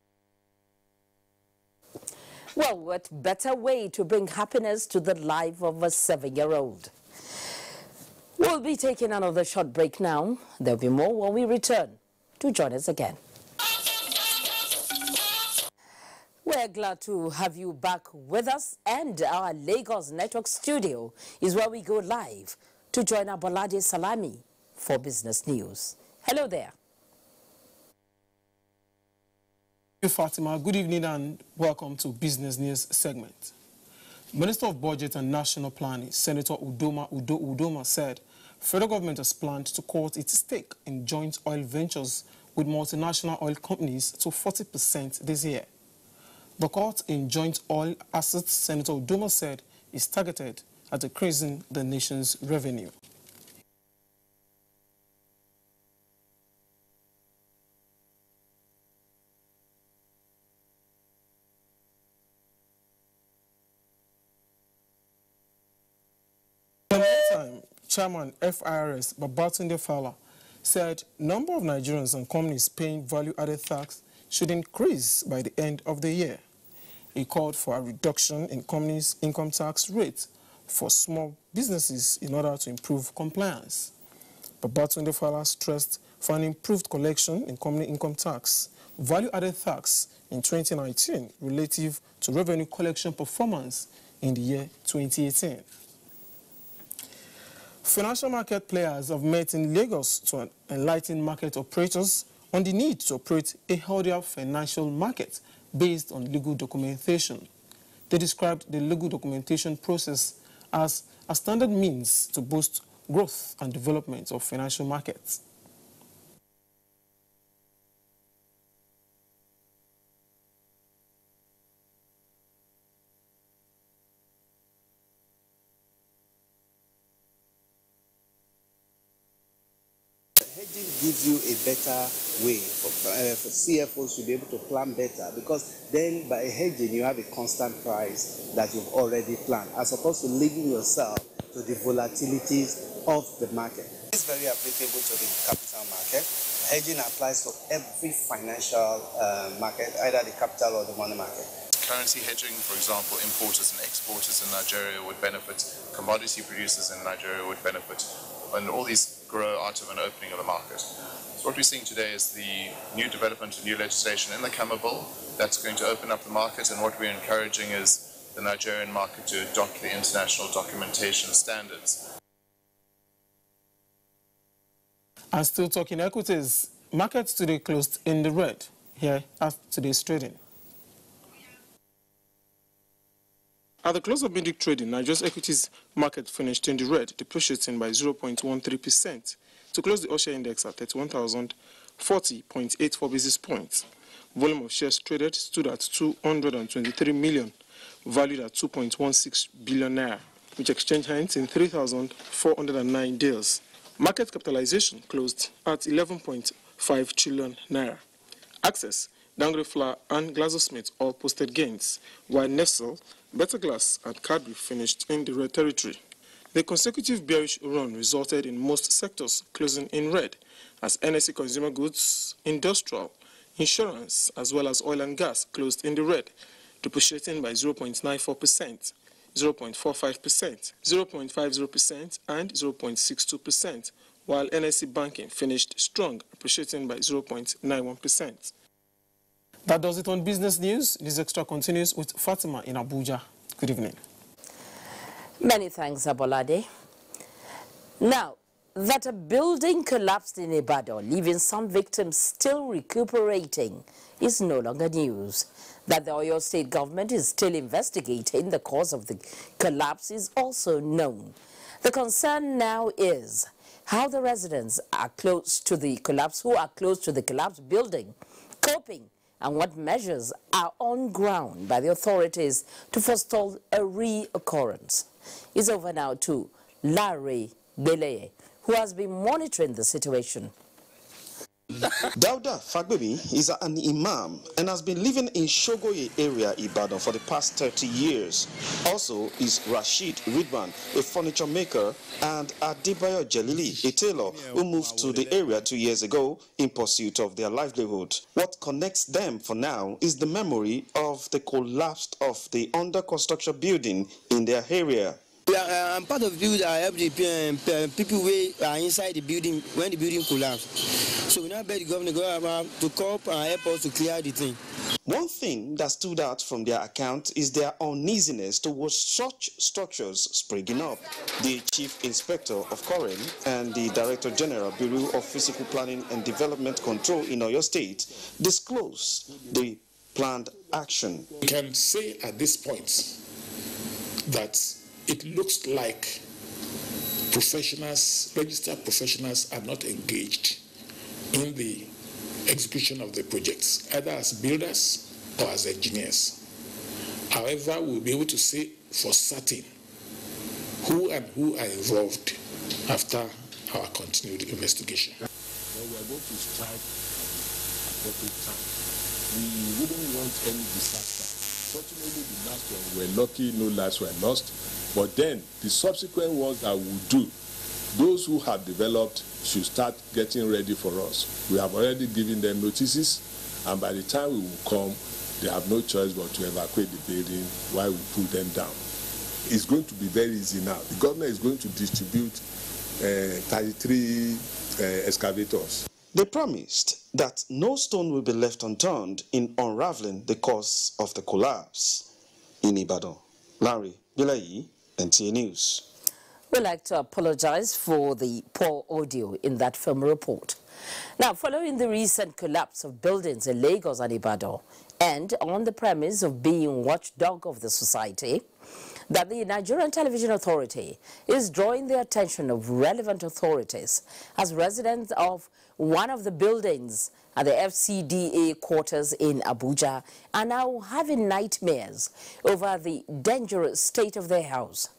Well, what better way to bring happiness to the life of a 7-year-old? We'll be taking another short break now. There'll be more when we return. Do join us again. We're glad to have you back with us, and our Lagos Network studio is where we go live to join Abolade Salami for business news. Hello there. Hey Fatima, good evening and welcome to Business News segment. Minister of Budget and National Planning, Senator Udoma said federal government has planned to cut its stake in joint oil ventures with multinational oil companies to 40% this year. The cut in joint oil assets, Senator Udoma said, is targeted at increasing the nation's revenue. In the meantime, Chairman FIRS Babatunde Fala said number of Nigerians and companies paying value-added tax should increase by the end of the year. He called for a reduction in companies' income tax rate for small businesses in order to improve compliance. Babatunde Fala stressed for an improved collection in company income tax, value-added tax in 2019 relative to revenue collection performance in the year 2018. Financial market players have met in Lagos to enlighten market operators on the need to operate a healthier financial market based on legal documentation. They described the legal documentation process as a standard means to boost growth and development of financial markets. Hedging gives you a better way for CFOs to be able to plan better, because then by hedging you have a constant price that you've already planned, as opposed to leaving yourself to the volatilities of the market. It's very applicable to the capital market. Hedging applies to every financial market, either the capital or the money market. Currency hedging, for example, importers and exporters in Nigeria would benefit, commodity producers in Nigeria would benefit, and all these grow out of an opening of the market. So what we're seeing today is the new development of new legislation in the Camera Bill that's going to open up the market, and what we're encouraging is the Nigerian market to adopt the international documentation standards. And still talking equities, markets today closed in the red. Here at today's trading. At the close of midweek trading, Nigeria's equities market finished in the red, depreciating by 0.13% to close the Osha index at 31,040.84 basis points. Volume of shares traded stood at 223 million, valued at 2.16 billion naira, which exchanged hands in 3,409 deals. Market capitalization closed at 5 trillion naira. Access, Dangote Flour, and GlaxoSmith all posted gains, while Nestle, Better Glass, and Cadbury finished in the red territory. The consecutive bearish run resulted in most sectors closing in red, as NSE consumer goods, industrial, insurance, as well as oil and gas closed in the red, depreciating by 0.94%, 0.45%, 0.50%, and 0.62%, while NSE banking finished strong, appreciating by 0.91%. That does it on business news. This extra continues with Fatima in Abuja. Good evening. Many thanks, Abolade. Now, that a building collapsed in Ibadan, leaving some victims still recuperating, is no longer news. That the Oyo State government is still investigating the cause of the collapse is also known. The concern now is how the residents are close to the collapse, who are close to the collapsed building, coping, and what measures are on ground by the authorities to forestall a reoccurrence. It's over now to Larry Beleye, who has been monitoring the situation. Dauda Fagbemi is an imam and has been living in Shogoye area, Ibadan, for the past 30 years. Also is Rashid Ridwan, a furniture maker, and Adebayo Jelili, a tailor, who moved to the area 2 years ago in pursuit of their livelihood. What connects them for now is the memory of the collapse of the under-construction building in their area. I'm part of the people that help the people who are inside the building when the building collapsed. So we now beg the government to come and help us to clear the thing. One thing that stood out from their account is their uneasiness towards such structures springing up. The Chief Inspector of Koren and the Director General Bureau of Physical Planning and Development Control in Oyo State disclosed the planned action. We can say at this point that it looks like professionals, registered professionals, are not engaged in the execution of the projects, either as builders or as engineers. However, we'll be able to say for certain who are involved after our continued investigation. Well, we are going to strike at every time. We wouldn't want any disaster. Fortunately, the last one, we're lucky, no lives were lost. But then, the subsequent ones that we'll do, those who have developed should start getting ready for us. We have already given them notices, and by the time we will come, they have no choice but to evacuate the building while we pull them down. It's going to be very easy now. The government is going to distribute 33 excavators. They promised that no stone will be left unturned in unraveling the cause of the collapse. In Ibadan, Larry Beleye, NTA News. We'd like to apologize for the poor audio in that film report. Now, following the recent collapse of buildings in Lagos and Ibadan, and on the premise of being watchdog of the society, that the Nigerian Television Authority is drawing the attention of relevant authorities as residents of one of the buildings at the FCDA quarters in Abuja are now having nightmares over the dangerous state of their house.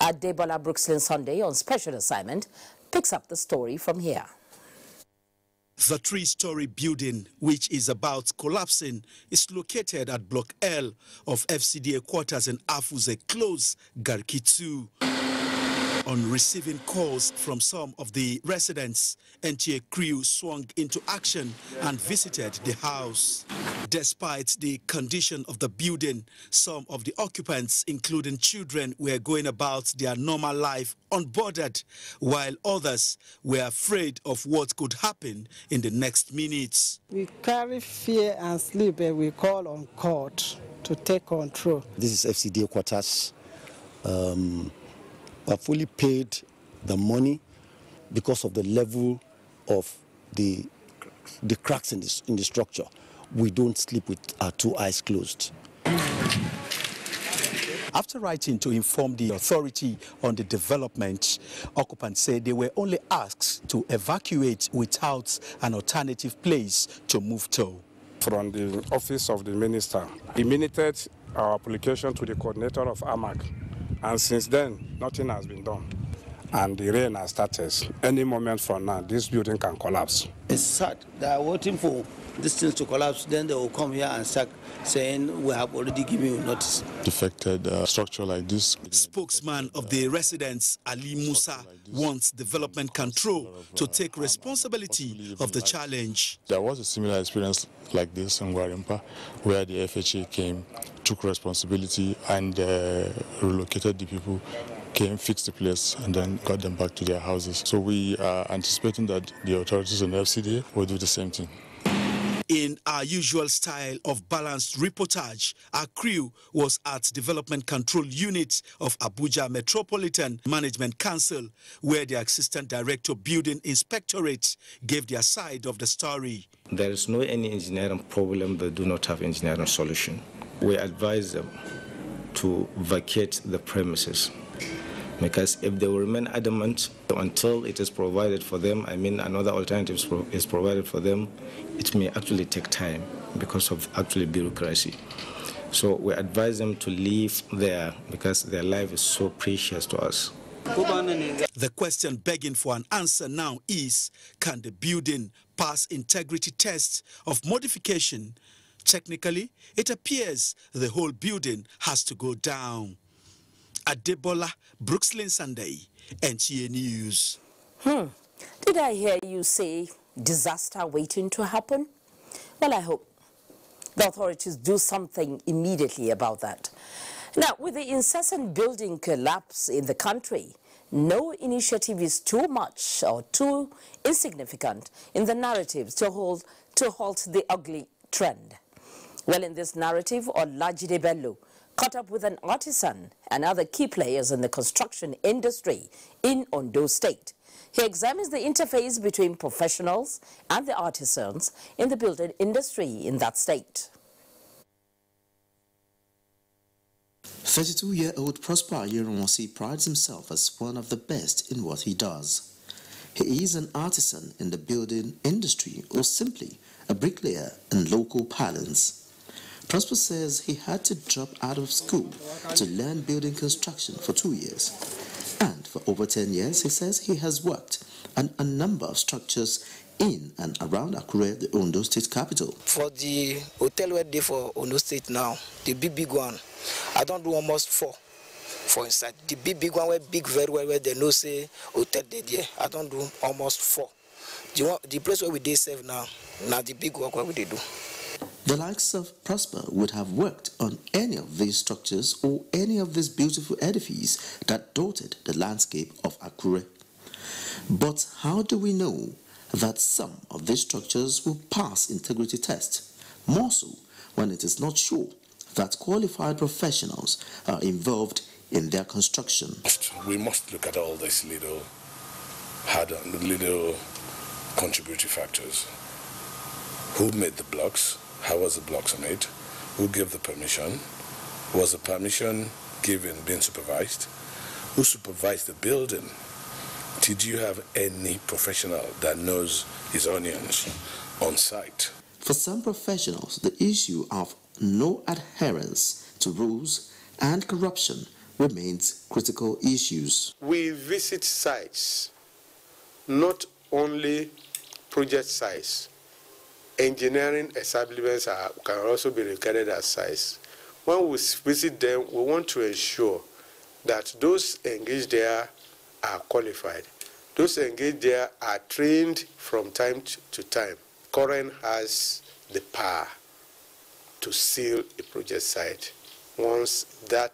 Debola Brookslyn Sunday on special assignment picks up the story from here. The three-story building, which is about collapsing, is located at Block L of FCDA quarters in Afuze Close, Garki 2. On receiving calls from some of the residents, NTA crew swung into action and visited the house. Despite the condition of the building, some of the occupants, including children, were going about their normal life unbothered, while others were afraid of what could happen in the next minutes. We carry fear and sleep, and we call on court to take control. This is FCDA quarters. I've fully paid the money because of the level of the cracks in the structure. We don't sleep with our two eyes closed. After writing to inform the authority on the development, occupants said they were only asked to evacuate without an alternative place to move to. From the office of the minister, emanated our application to the coordinator of AMAC. And since then, nothing has been done. and the rain has started. Any moment from now, this building can collapse. It's sad. They are waiting for this thing to collapse. Then they will come here and start saying we have already given you notice. Defected structure like this. Spokesman of the residents, Ali Musa, wants development control to take responsibility of the challenge. There was a similar experience like this in Gwarimpa, where the FHA came, took responsibility and relocated the people, came, fixed the place, and then got them back to their houses. So we are anticipating that the authorities in the FCDA will do the same thing. In our usual style of balanced reportage, our crew was at Development Control Unit of Abuja Metropolitan Management Council, where the Assistant Director Building Inspectorate gave their side of the story. There is no any engineering problem that do not have engineering solution. We advise them to vacate the premises, because if they will remain adamant until it is provided for them, I mean another alternative is provided for them, it may actually take time because of actually bureaucracy. So we advise them to leave there because their life is so precious to us. The question begging for an answer now is, can the building pass integrity tests of modification? Technically, it appears the whole building has to go down. Adebola, Brooklyn Sunday, NTA News. Did I hear you say disaster waiting to happen? Well, I hope the authorities do something immediately about that. Now, with the incessant building collapse in the country, no initiative is too much or too insignificant in the narratives to halt the ugly trend. Well, in this narrative, Olajide Bello caught up with an artisan and other key players in the construction industry in Ondo State. He examines the interface between professionals and the artisans in the building industry in that state. 32-year-old Prosper Yeronwasi prides himself as one of the best in what he does. He is an artisan in the building industry, or simply a bricklayer in local parlance. Prosper says he had to drop out of school to learn building construction for 2 years. And for over 10 years, he says he has worked on a number of structures in and around Akure, the Ondo State capital. For the hotel we're there for Ondo State now, the big one, I don't do almost 4 for inside. The big one, where big very well, where they know say hotel there, I don't do almost 4. The place where we dey serve now the big work where we dey do. The likes of Prosper would have worked on any of these structures or any of these beautiful edifices that dotted the landscape of Akure. But how do we know that some of these structures will pass integrity tests, more so when it is not sure that qualified professionals are involved in their construction? We must look at all these little contributory factors. Who made the blocks? How was the blocks made? Who gave the permission? Was the permission given, being supervised? Who supervised the building? Did you have any professional that knows his onions on site? For some professionals, the issue of no adherence to rules and corruption remains critical issues. We visit sites, not only project sites. Engineering establishments can also be regarded as sites. When we visit them, we want to ensure that those engaged there are qualified. Those engaged there are trained from time to time. Current has the power to seal a project site once the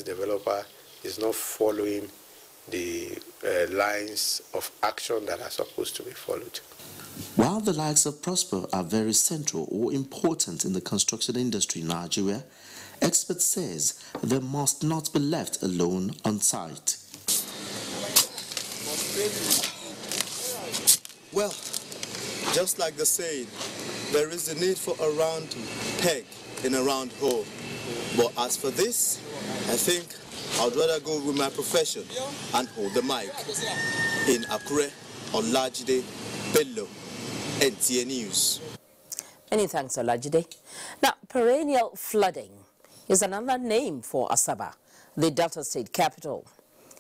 developer is not following the lines of action that are supposed to be followed. While the likes of Prosper are very central or important in the construction industry in Nigeria, experts says they must not be left alone on site. Well, just like the saying, there is a need for a round peg in a round hole. But as for this, I think I'd rather go with my profession and hold the mic. In Akure, Olajide Bello, NTA News. Many thanks, Olajide. Now, perennial flooding is another name for Asaba, the Delta State capital.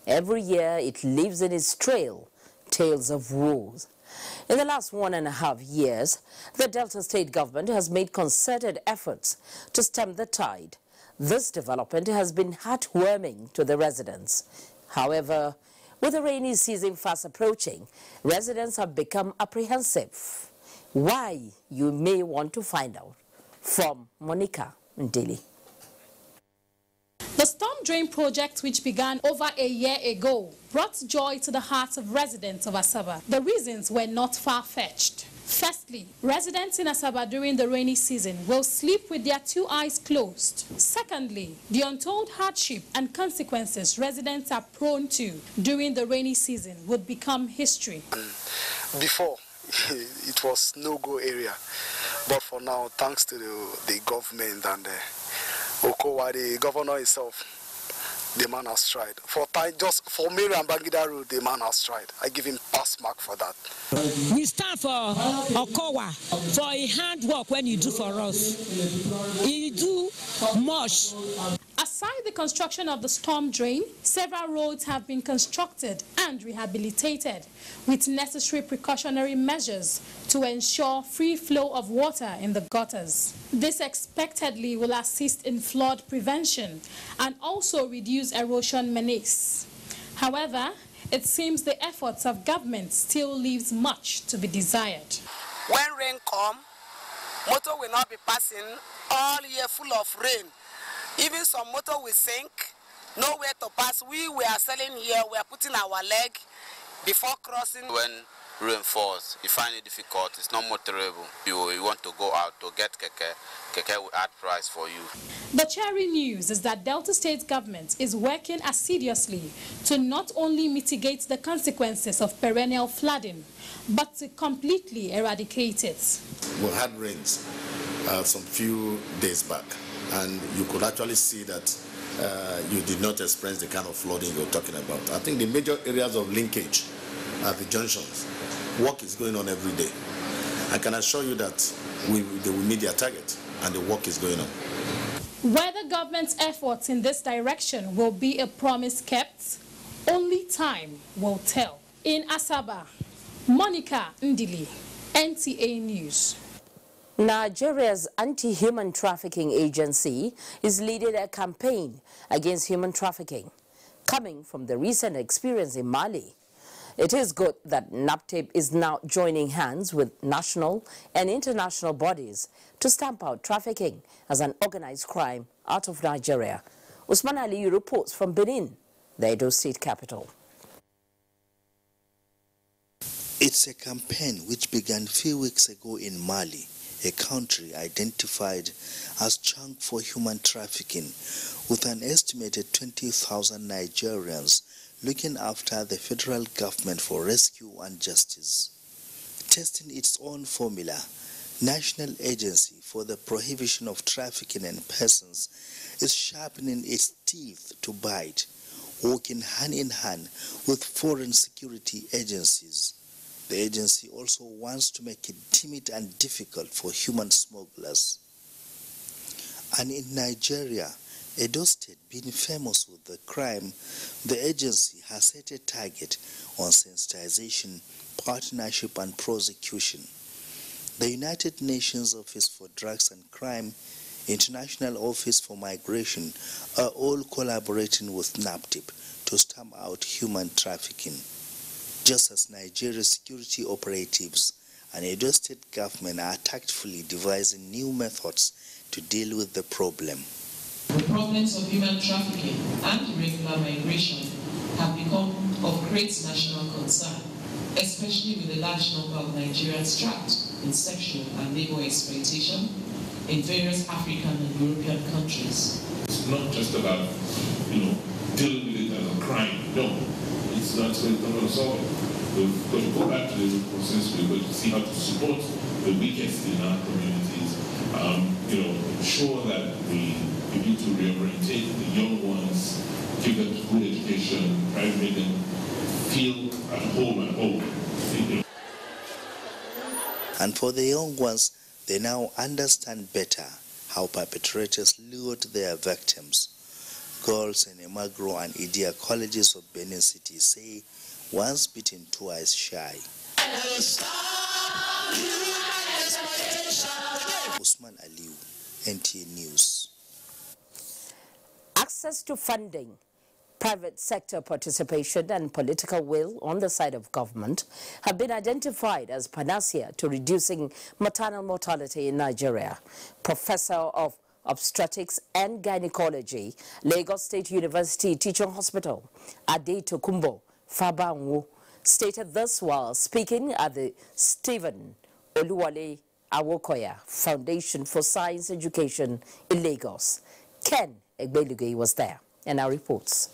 Every year it leaves in its trail tales of woes. In the last 1.5 years, the Delta State government has made concerted efforts to stem the tide. This development has been heartwarming to the residents. However, with the rainy season fast approaching, residents have become apprehensive. Why, you may want to find out. From Monica Ndeli. The storm drain project, which began over a year ago, brought joy to the hearts of residents of Asaba. The reasons were not far-fetched. Firstly, residents in Asaba during the rainy season will sleep with their 2 eyes closed. Secondly, the untold hardship and consequences residents are prone to during the rainy season would become history. Before, it was no-go area, but for now, thanks to the government and Okowa, the governor himself, the man has tried. Just for Mary and Bangida Road, the man has tried. I give him pass mark for that. We stand for Okowa for a handwork when you do for us. You do much. Aside the construction of the storm drain, several roads have been constructed and rehabilitated with necessary precautionary measures to ensure free flow of water in the gutters. This expectedly will assist in flood prevention and also reduce erosion menace. However, it seems the efforts of government still leaves much to be desired. When rain comes, motor will not be passing all year full of rain. Even some motor will sink, nowhere to pass. We are selling here, we are putting our leg before crossing. When rain falls, you find it difficult, it's not motorable. You want to go out to get keke will add price for you. The cheering news is that Delta State government is working assiduously to not only mitigate the consequences of perennial flooding, but to completely eradicate it. We had rains some few days back, and you could actually see that you did not experience the kind of flooding you're talking about. I think the major areas of linkage at the junctions, work is going on every day. I can assure you that they will meet their target, and the work is going on. Whether government's efforts in this direction will be a promise kept, only time will tell. In Asaba, Monica Ndili, NTA News. Nigeria's anti-human trafficking agency is leading a campaign against human trafficking, coming from the recent experience in Mali. It is good that NAPTIP is now joining hands with national and international bodies to stamp out trafficking as an organized crime out of Nigeria. Usman Ali reports from Benin, the Edo State capital. It's a campaign which began a few weeks ago in Mali, a country identified as junk for human trafficking, with an estimated 20,000 Nigerians looking after the federal government for rescue and justice. Testing its own formula, National Agency for the Prohibition of Trafficking in Persons is sharpening its teeth to bite, working hand in hand with foreign security agencies. The agency also wants to make it timid and difficult for human smugglers. And in Nigeria, Edo State being famous with the crime, the agency has set a target on sensitization, partnership and prosecution. The United Nations Office for Drugs and Crime, International Office for Migration are all collaborating with NAPTIP to stamp out human trafficking. Just as Nigeria's security operatives and Edo State government are tactfully devising new methods to deal with the problem. The problems of human trafficking and irregular migration have become of great national concern, especially with the large number of Nigerians trapped in sexual and labor exploitation in various African and European countries. It's not just about, dealing with it as a crime. No, it's not going to solve it. We've got to go back to the root process. We've got to see how to support the weakest in our communities. Ensure that we begin to reorientate the young ones, give them good education, try to make them feel at home at home. And for the young ones, they now understand better how perpetrators lured their victims. Girls in Emagro and Idia colleges of Benin City say once bitten, twice shy. Usman Aliu, NTA News. Access to funding, private sector participation and political will on the side of government have been identified as panacea to reducing maternal mortality in Nigeria. Professor of Obstetrics and Gynecology, Lagos State University Teaching Hospital, Adetokunbo Fabanwo, stated this while speaking at the Stephen Oluwole Awokoya Foundation for Science Education in Lagos. Ken Egbeluge was there and our reports.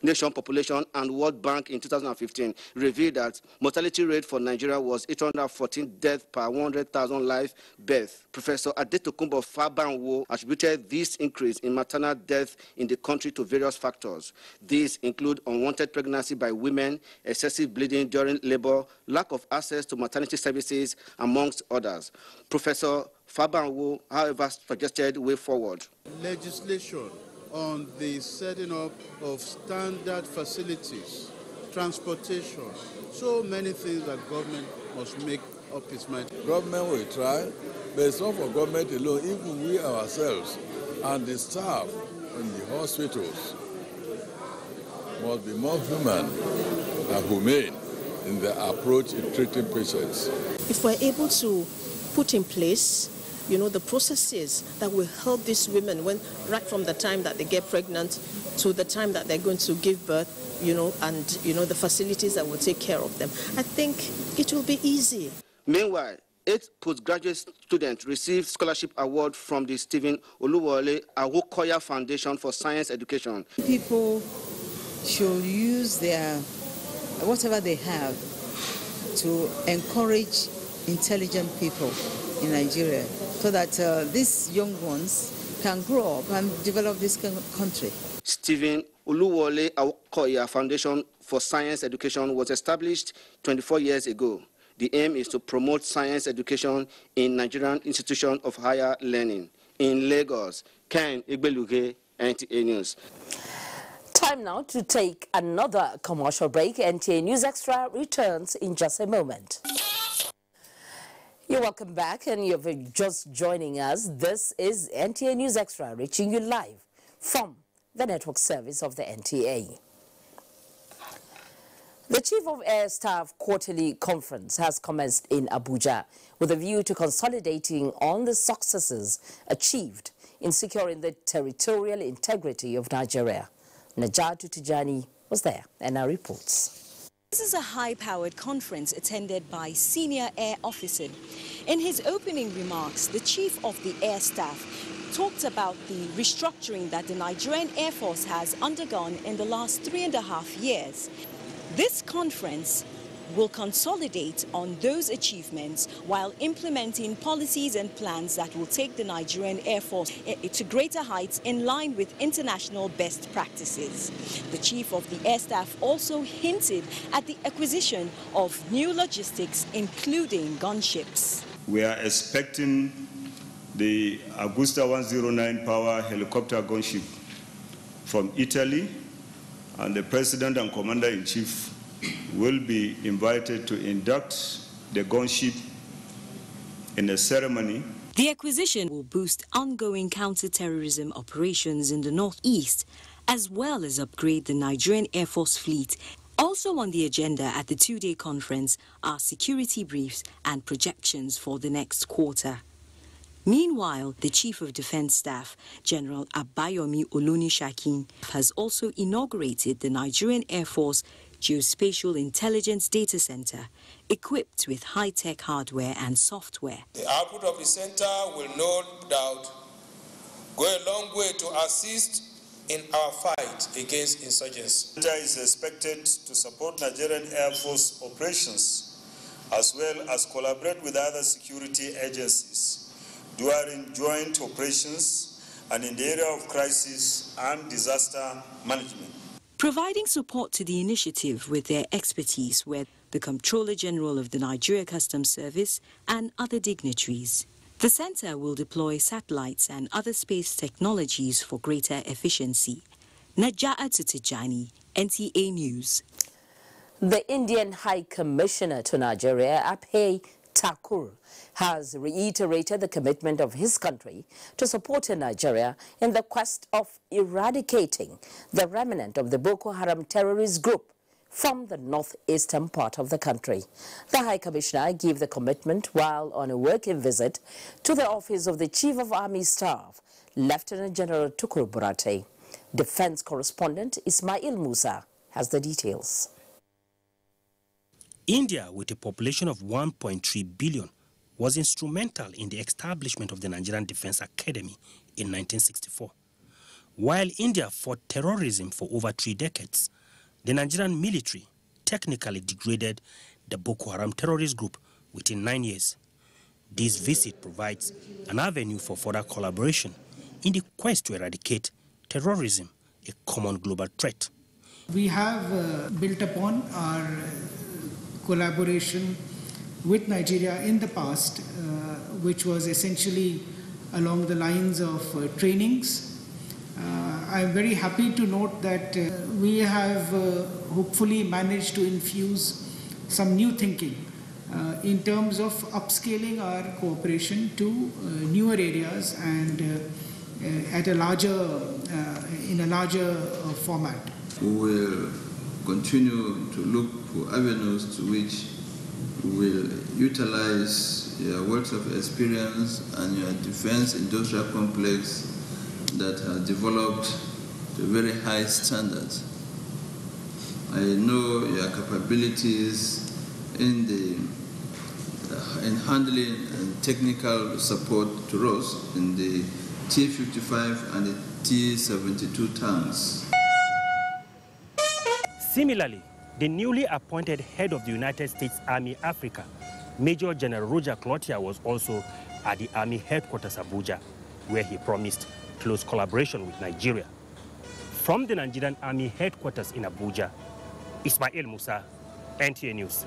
Nation Population and World Bank in 2015 revealed that mortality rate for Nigeria was 814 deaths per 100,000 live births. Professor Adetokunbo Fabanwo attributed this increase in maternal death in the country to various factors. These include unwanted pregnancy by women, excessive bleeding during labor, lack of access to maternity services, amongst others. Professor Fabanwo, however, suggested way forward. Legislation on the setting up of standard facilities, transportation, so many things that government must make up its mind. Government will try, but it's not for government alone. Even we ourselves and the staff in the hospitals must be more human and humane in their approach in treating patients. If we're able to put in place the processes that will help these women right from the time that they get pregnant to the time that they're going to give birth, and the facilities that will take care of them, I think it will be easy. Meanwhile, 8 postgraduate students received scholarship award from the Stephen Oluwole Awokoya Foundation for Science Education. People should use whatever they have to encourage intelligent people in Nigeria, so that these young ones can grow up and develop this country. Stephen Oluwole Awokoya Foundation for Science Education was established 24 years ago. The aim is to promote science education in Nigerian institutions of higher learning. In Lagos, Ken Igbeluge, NTA News. Time now to take another commercial break. NTA News Extra returns in just a moment. You're welcome back, and you're just joining us. This is NTA News Extra, reaching you live from the network service of the NTA. The Chief of Air Staff Quarterly Conference has commenced in Abuja with a view to consolidating on the successes achieved in securing the territorial integrity of Nigeria. Najatu Tijani was there and our reports. This is a high-powered conference attended by senior air officers. In his opening remarks, the Chief of the Air Staff talked about the restructuring that the Nigerian Air Force has undergone in the last 3.5 years. This conference will consolidate on those achievements while implementing policies and plans that will take the Nigerian Air Force to greater heights in line with international best practices. The Chief of the Air Staff also hinted at the acquisition of new logistics, including gunships. We are expecting the Augusta 109 power helicopter gunship from Italy, and the President and Commander-in-Chief will be invited to induct the gunship in a ceremony. The acquisition will boost ongoing counter-terrorism operations in the northeast, as well as upgrade the Nigerian Air Force fleet. Also on the agenda at the 2-day conference are security briefs and projections for the next quarter. Meanwhile, the Chief of Defense Staff, General Abayomi Olunishakin, has also inaugurated the Nigerian Air Force Geospatial Intelligence Data Center, equipped with high-tech hardware and software. The output of the center will no doubt go a long way to assist in our fight against insurgency. The center is expected to support Nigerian Air Force operations, as well as collaborate with other security agencies during joint operations and in the area of crisis and disaster management. Providing support to the initiative with their expertise were the Comptroller General of the Nigeria Customs Service and other dignitaries. The center will deploy satellites and other space technologies for greater efficiency. Najaa Tijani, NTA News. The Indian High Commissioner to Nigeria, Abhay Thakur, has reiterated the commitment of his country to supporting Nigeria in the quest of eradicating the remnant of the Boko Haram terrorist group from the northeastern part of the country. The High Commissioner gave the commitment while on a working visit to the office of the Chief of Army Staff, Lieutenant General Tukur Buratai. Defense correspondent Ismail Musa has the details. India, with a population of 1.3 billion, was instrumental in the establishment of the Nigerian Defense Academy in 1964. While India fought terrorism for over 3 decades, the Nigerian military technically degraded the Boko Haram terrorist group within 9 years. This visit provides an avenue for further collaboration in the quest to eradicate terrorism, a common global threat. We have built upon our collaboration with Nigeria in the past, which was essentially along the lines of trainings. I'm very happy to note that we have hopefully managed to infuse some new thinking in terms of upscaling our cooperation to newer areas and at a larger, in a larger format. We will continue to look for avenues to which we will utilize your wealth of experience and your defense industrial complex that has developed to very high standards. I know your capabilities in handling and technical support to us in the T-55 and the T-72 tanks. Similarly, the newly appointed head of the United States Army Africa, Major General Roger Cloutier, was also at the Army headquarters Abuja, where he promised close collaboration with Nigeria. From the Nigerian Army headquarters in Abuja, Ismail Musa, NTA News.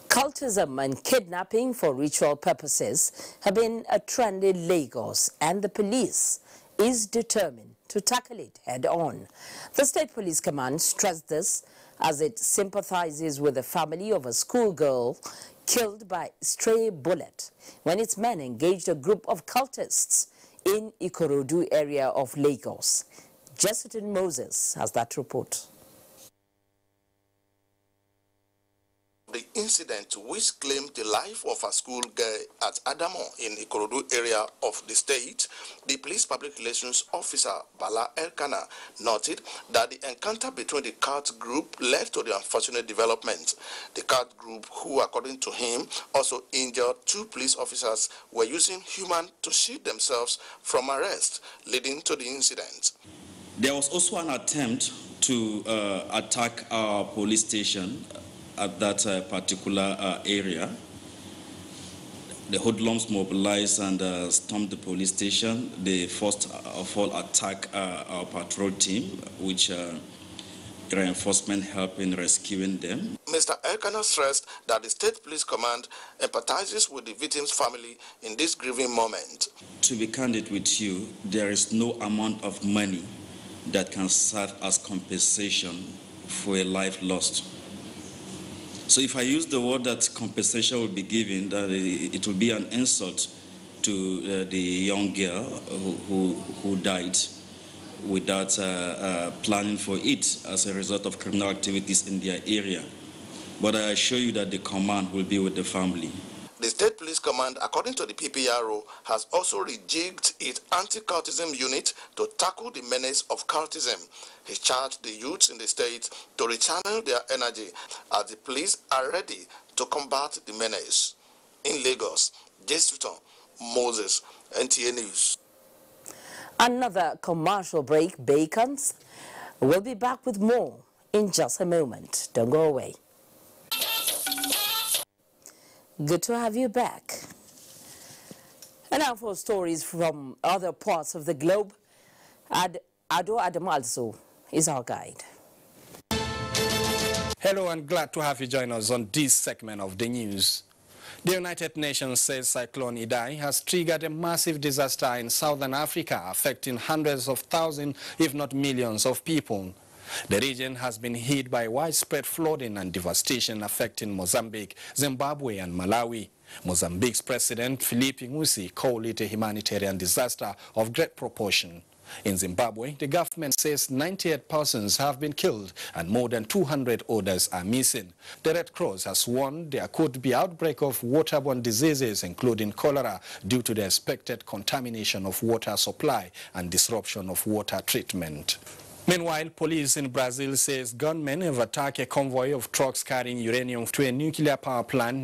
Cultism and kidnapping for ritual purposes have been a trend in Lagos, and the police is determined to tackle it head-on. The State Police Command stressed this as it sympathizes with the family of a schoolgirl killed by a stray bullet when its men engaged a group of cultists in Ikorodu area of Lagos. Jessica Moses has that report. The incident, which claimed the life of a schoolgirl at Adamo in the Ikorodu area of the state, the police public relations officer Bala Elkana noted that the encounter between the cult group led to the unfortunate development. The cult group, who according to him also injured 2 police officers, were using human to shield themselves from arrest, leading to the incident. There was also an attempt to attack our police station at that particular area. The hoodlums mobilized and stormed the police station. They first of all attacked our patrol team, which reinforcement helped in rescuing them. Mr. Elkanah stressed that the State Police Command empathizes with the victim's family in this grieving moment. To be candid with you, there is no amount of money that can serve as compensation for a life lost. So if I use the word that compensation will be given, that it will be an insult to the young girl who died without planning for it as a result of criminal activities in their area. But I assure you that the command will be with the family. The State Police Command, according to the PPRO, has also rejigged its anti-cultism unit to tackle the menace of cultism. He charged the youths in the state to rechannel their energy as the police are ready to combat the menace. In Lagos, Jessica Moses, NTA News. Another commercial break beckons. We'll be back with more in just a moment. Don't go away. Good to have you back. And now for stories from other parts of the globe, Adamo is our guide. Hello and glad to have you join us on this segment of the news. The United Nations says Cyclone Idai has triggered a massive disaster in southern Africa, affecting hundreds of thousands, if not millions of people. The region has been hit by widespread flooding and devastation affecting Mozambique, Zimbabwe and Malawi. Mozambique's President Filipe Nyusi called it a humanitarian disaster of great proportion. In Zimbabwe, the government says 98 persons have been killed and more than 200 others are missing. The Red Cross has warned there could be outbreak of waterborne diseases, including cholera, due to the expected contamination of water supply and disruption of water treatment. Meanwhile, police in Brazil says gunmen have attacked a convoy of trucks carrying uranium to a nuclear power plant